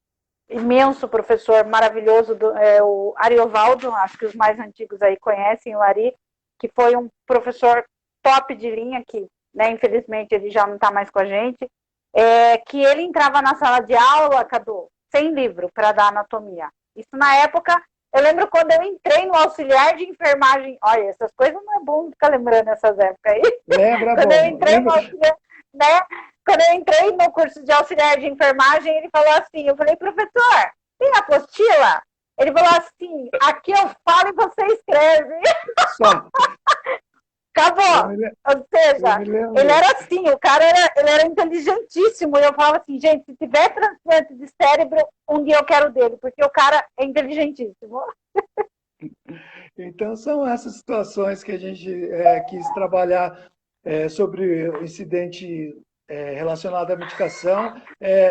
imenso professor maravilhoso, o Ariovaldo, acho que os mais antigos aí conhecem o Ari, que foi um professor top de linha, que, né, infelizmente ele já não está mais com a gente, que ele entrava na sala de aula, Cadu, sem livro para dar anatomia. Isso na época. Eu lembro quando eu entrei no auxiliar de enfermagem. Olha, essas coisas não é bom ficar lembrando essas épocas aí. Lembra, quando eu entrei no auxiliar, né? Quando eu entrei no curso de auxiliar de enfermagem, ele falou assim, eu falei, professor, tem apostila? Ele falou assim, aqui eu falo e você escreve. Só. Acabou. Ou seja, ele era assim, o cara ele era inteligentíssimo. E eu falava assim, gente, se tiver transplante de cérebro, um dia eu quero dele, porque o cara é inteligentíssimo. Então, são essas situações que a gente quis trabalhar sobre o incidente relacionado à medicação.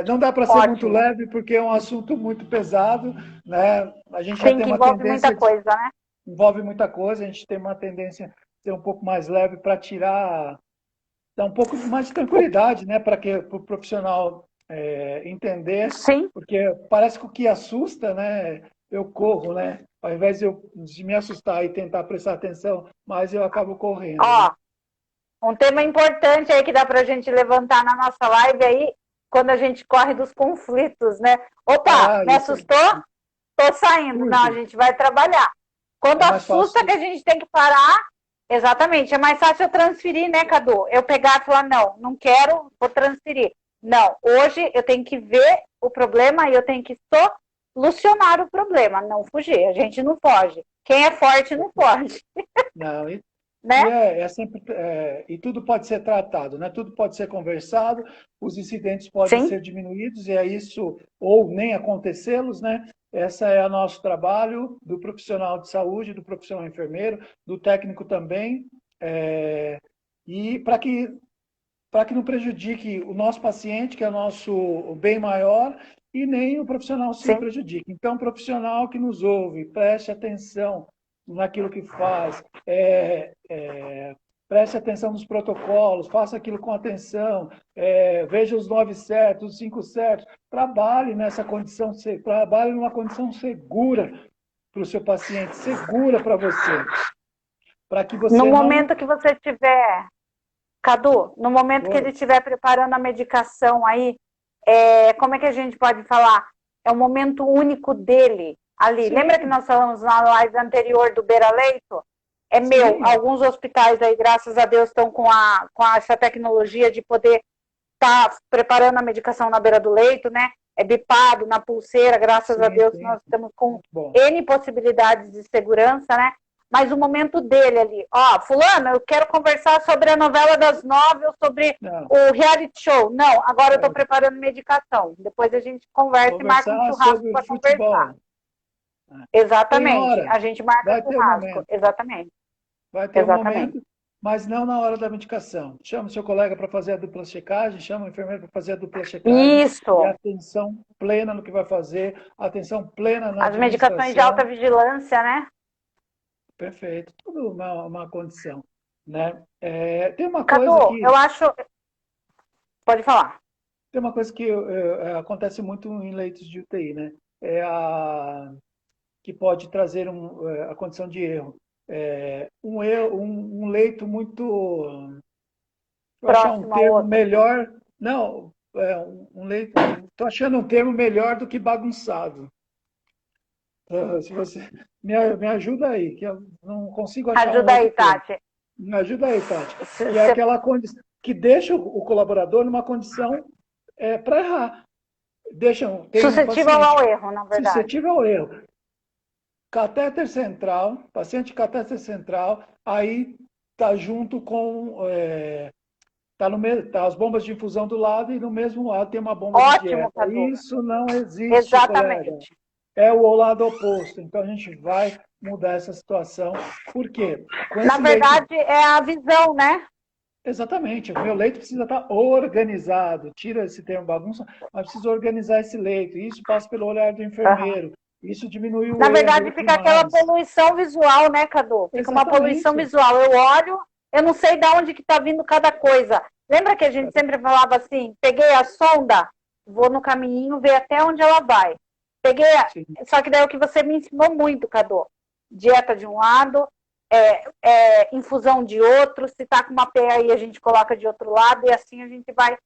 Não dá para ser muito leve, porque é um assunto muito pesado, né? A gente já tem uma envolve muita coisa, né? Envolve muita coisa, a gente tem uma tendência ser um pouco mais leve para dar um pouco mais de tranquilidade, né, para o profissional entender. Sim. Porque parece que o que assusta, né, eu corro, né, ao invés de me assustar e tentar prestar atenção, mas eu acabo correndo. Né? Um tema importante aí que dá para a gente levantar na nossa live aí, quando a gente corre dos conflitos, né? Opa, me assustou? Tô saindo. Não, a gente vai trabalhar. Quando assusta que a gente tem que parar, exatamente, é mais fácil eu transferir, né, Cadu? Eu pegar e falar, não quero, vou transferir. Não, hoje eu tenho que ver o problema e eu tenho que solucionar o problema, não fugir. A gente não foge. Quem é forte não foge, Não, né? e tudo pode ser tratado, né? Tudo pode ser conversado, os incidentes podem Sim, ser diminuídos e é isso, ou nem acontecê-los, né? Essa é o nosso trabalho do profissional de saúde, do profissional enfermeiro, do técnico também, e para que não prejudique o nosso paciente, que é o nosso bem maior, e nem o profissional se sim. prejudique. Então, o profissional que nos ouve, preste atenção naquilo que faz, preste atenção nos protocolos, faça aquilo com atenção, veja os 9 certos, os 5 certos, trabalhe nessa condição, trabalhe numa condição segura para o seu paciente, segura para você, para que No você não... momento que você tiver, Cadu, no momento que ele Oi, estiver preparando a medicação aí, como é que a gente pode falar? É o momento único dele ali. Lembra que sim, nós falamos na live anterior do Beira Leito? É meu. sim, Alguns hospitais aí, graças a Deus, estão com essa tecnologia de poder estar preparando a medicação na beira do leito, né? É bipado na pulseira, graças a sim, Deus, sim, nós estamos com muito bom. N possibilidades de segurança, né? Mas o momento dele ali, ó, fulano, eu quero conversar sobre a novela das 9 ou sobre Não, o reality show. Não, agora eu estou é, preparando medicação. Depois a gente conversa e marca um conversar churrasco sobre para conversar. futebol. Né? Tem Exatamente. hora, A gente marca vai ter um churrasco. momento, Exatamente. vai ter um Exatamente. momento, mas não na hora da medicação. Chama o seu colega para fazer a dupla checagem, chama o enfermeiro para fazer a dupla checagem e Isso. atenção plena no que vai fazer, atenção plena na As medicações de alta administração. vigilância, né? Perfeito, tudo uma condição, né? Tem uma coisa Cadu, que eu acho. Pode falar. acontece muito em leitos de UTI, né? É a que pode trazer a condição de erro. Um leito muito, vou achar um Próximo ao termo outro. melhor, não, um leito, estou achando um termo melhor do que bagunçado. Se você me ajuda aí, que eu não consigo achar um Ajuda outro aí, termo. Tati. Me ajuda aí, Tati. Que é Você aquela condição que deixa o colaborador numa condição para errar. Tem um suscetível paciente ao erro, na verdade. suscetível ao erro. Catéter central, paciente catéter central, aí tá junto com tá as bombas de infusão do lado e no mesmo lado tem uma bomba de Ótimo, dieta. Cadu. Isso não existe, colega. Exatamente. É o lado oposto. Então a gente vai mudar essa situação. Por quê? Com Na esse leito, verdade, é a visão, né? exatamente, o meu leito precisa estar organizado. Tira esse termo bagunça, mas precisa organizar esse leito. Isso passa pelo olhar do Uhum. enfermeiro. Isso diminui o Na erro verdade, fica aquela demais. poluição visual, né, Cadu? Fica uma poluição Exatamente. visual. Eu olho, eu não sei de onde que está vindo cada coisa. Lembra que a gente sempre falava assim, peguei a sonda, vou no caminhinho ver até onde ela vai. Peguei, Sim. só que daí é o que você me ensinou muito, Cadu. Dieta de um lado, infusão de outro, se tá com uma pé aí a gente coloca de outro lado e assim a gente vai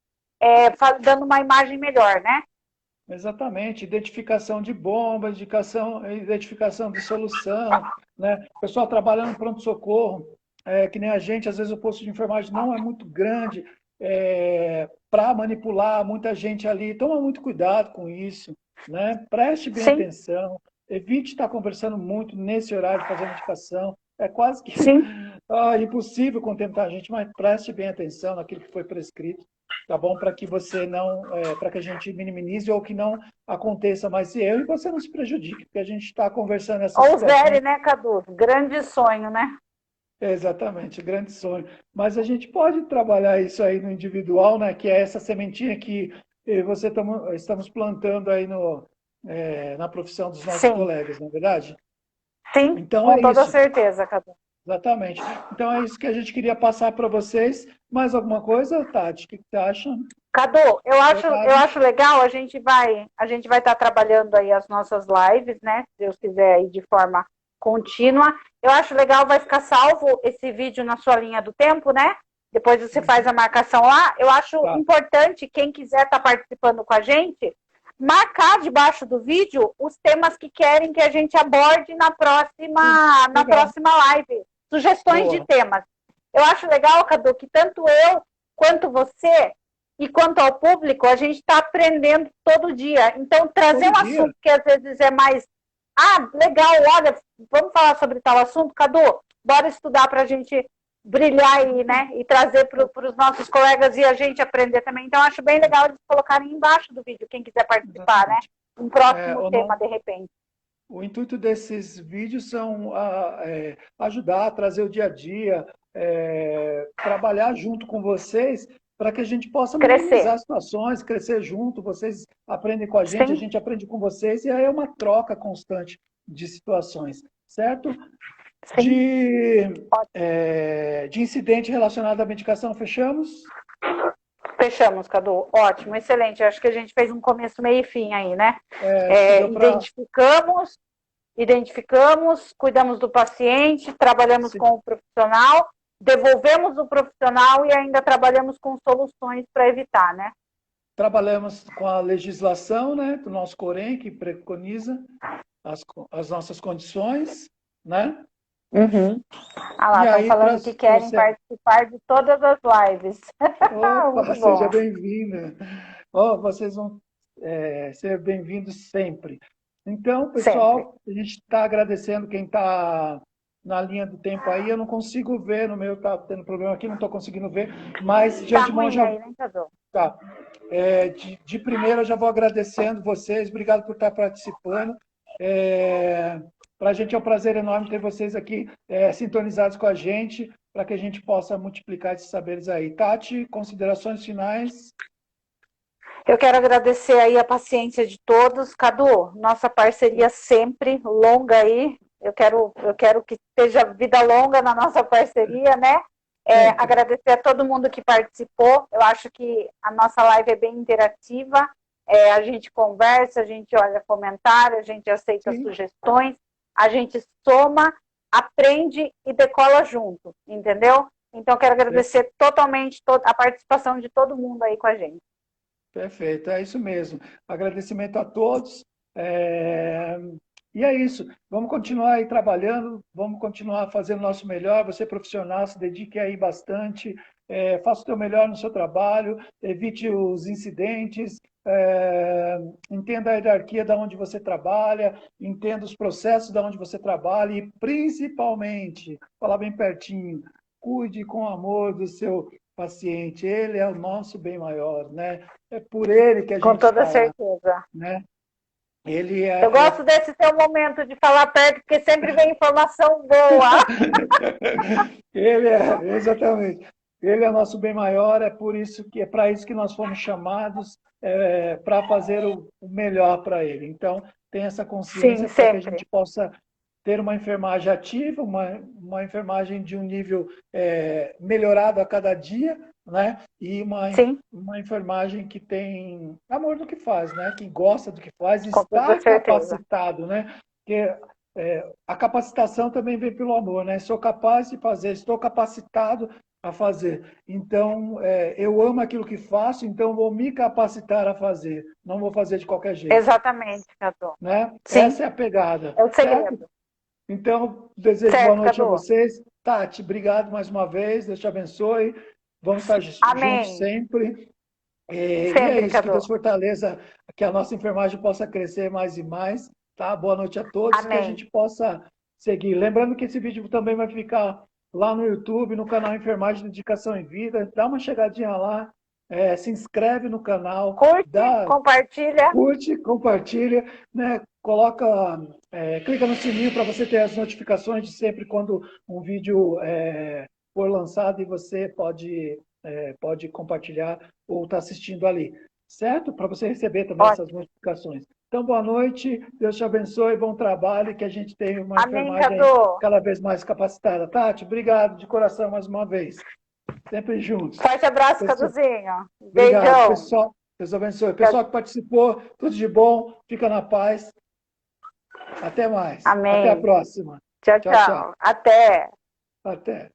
dando uma imagem melhor, né? Exatamente, identificação de bomba, identificação de solução, né? O pessoal trabalhando no pronto-socorro, que nem a gente, às vezes o posto de enfermagem não é muito grande para manipular muita gente ali. Toma muito cuidado com isso, né? Preste bem Sim, atenção, evite estar conversando muito nesse horário de fazer a medicação. É quase que sim. impossível contemplar a gente, mas preste bem atenção naquilo que foi prescrito, tá bom? Para que você não, para que a gente minimize ou que não aconteça mais esse erro e você não se prejudique, porque a gente está conversando essas Ou situações. zere, né, Cadu? Grande sonho, né? Exatamente, grande sonho. Mas a gente pode trabalhar isso aí no individual, né? Que é essa sementinha que estamos plantando aí na profissão dos nossos Sim, colegas, não é verdade? sim, Então com é toda isso. certeza, Cadu. Exatamente. Então é isso que a gente queria passar para vocês. Mais alguma coisa, Tati? O que você acha? Cadu, eu Recado? acho legal, a gente vai estar trabalhando aí as nossas lives, né? Se Deus quiser aí de forma contínua. Eu acho legal, vai ficar salvo esse vídeo na sua linha do tempo, né? Depois você faz a marcação lá. Eu acho Tá. importante, quem quiser estar participando com a gente, marcar debaixo do vídeo os temas que querem que a gente aborde na Legal. próxima live. Sugestões de Boa. temas. Eu acho legal, Cadu, que tanto eu quanto você E quanto ao público, a gente está aprendendo todo dia. Então, trazer um assunto que às vezes é mais... Ah, legal, olha, vamos falar sobre tal assunto, Cadu? Bora estudar para a gente brilhar aí, né? E trazer para os nossos colegas e a gente aprender também. Então, acho bem legal eles colocarem embaixo do vídeo, quem quiser participar, né? Um próximo tema, de repente. O intuito desses vídeos são ajudar a trazer o dia a dia, trabalhar junto com vocês para que a gente possa minimizar situações, crescer junto, vocês aprendem com a gente aprende com vocês, e aí é uma troca constante de situações, certo? De incidente relacionado à medicação, fechamos? Fechamos, Cadu. Ótimo, excelente. Acho que a gente fez um começo, meio e fim aí, né? Identificamos, cuidamos do paciente, trabalhamos com o profissional, devolvemos o profissional e ainda trabalhamos com soluções para evitar, né? Trabalhamos com a legislação, né, do nosso Corém, que preconiza as nossas condições, né? Uhum. Ah lá, estão falando que querem participar de todas as lives. Opa, seja bem-vinda. Vocês vão ser bem-vindos sempre. Então, pessoal, a gente está agradecendo quem está na linha do tempo aí. Eu não consigo ver, no meu está tendo problema aqui, não estou conseguindo ver, mas de antemão já... Aí, né, tá. De primeira, eu já vou agradecendo vocês. Obrigado por estar participando. Para a gente é um prazer enorme ter vocês aqui sintonizados com a gente, para que a gente possa multiplicar esses saberes aí. Tati, considerações finais? Eu quero agradecer aí a paciência de todos. Cadu, nossa parceria sempre longa aí. Eu quero que seja vida longa na nossa parceria, né? Agradecer a todo mundo que participou. Eu acho que a nossa live é bem interativa. A gente conversa, a gente olha comentário, a gente aceita sugestões, a gente soma, aprende e decola junto, entendeu? Então, quero agradecer totalmente a participação de todo mundo aí com a gente. Perfeito, é isso mesmo. Agradecimento a todos. E é isso. Vamos continuar aí trabalhando, vamos continuar fazendo o nosso melhor. Você profissional, se dedique aí bastante, faça o seu melhor no seu trabalho, evite os incidentes, entenda a hierarquia da onde você trabalha, entenda os processos da onde você trabalha e, principalmente, falar bem pertinho, cuide com amor do seu paciente. Ele é o nosso bem maior, né? É por ele que a gente com toda certeza, né? Eu gosto desse seu momento de falar perto, porque sempre vem informação boa. Exatamente. Ele é nosso bem maior, é para isso que nós fomos chamados, para fazer o melhor para ele. Então, tem essa consciência para que a gente possa ter uma enfermagem ativa, uma enfermagem de um nível melhorado a cada dia, né? E uma enfermagem que tem amor do que faz, né? Que gosta do que faz e está capacitado, né? Porque a capacitação também vem pelo amor, né? Sou capaz de fazer, estou capacitado a fazer. Então, eu amo aquilo que faço, então vou me capacitar a fazer. Não vou fazer de qualquer jeito. Exatamente, Cadu. Né? Essa é a pegada. É o segredo. Então, desejo boa noite a vocês. Tati, obrigado mais uma vez. Deus te abençoe. Vamos estar juntos sempre. E é isso, que Deus fortaleça, que a nossa enfermagem possa crescer mais e mais. Tá? Boa noite a todos, que a gente possa seguir. Lembrando que esse vídeo também vai ficar lá no YouTube, no canal Enfermagem Dedicação em Vida. Dá uma chegadinha lá, se inscreve no canal. Compartilha. Curte, compartilha, né? Clica no sininho para você ter as notificações de sempre quando um vídeo for lançado, e você pode compartilhar ou estar assistindo ali, certo? Para você receber também essas notificações. Então, boa noite, Deus te abençoe, bom trabalho, e que a gente tenha uma enfermagem cada vez mais capacitada. Tati, obrigado de coração mais uma vez. Sempre juntos. Forte abraço, Caduzinho. Obrigado, beijão. Pessoal. Deus abençoe. Pessoal que participou, tudo de bom, fica na paz. Até mais. Amém. Até a próxima. Tchau. Até. Até.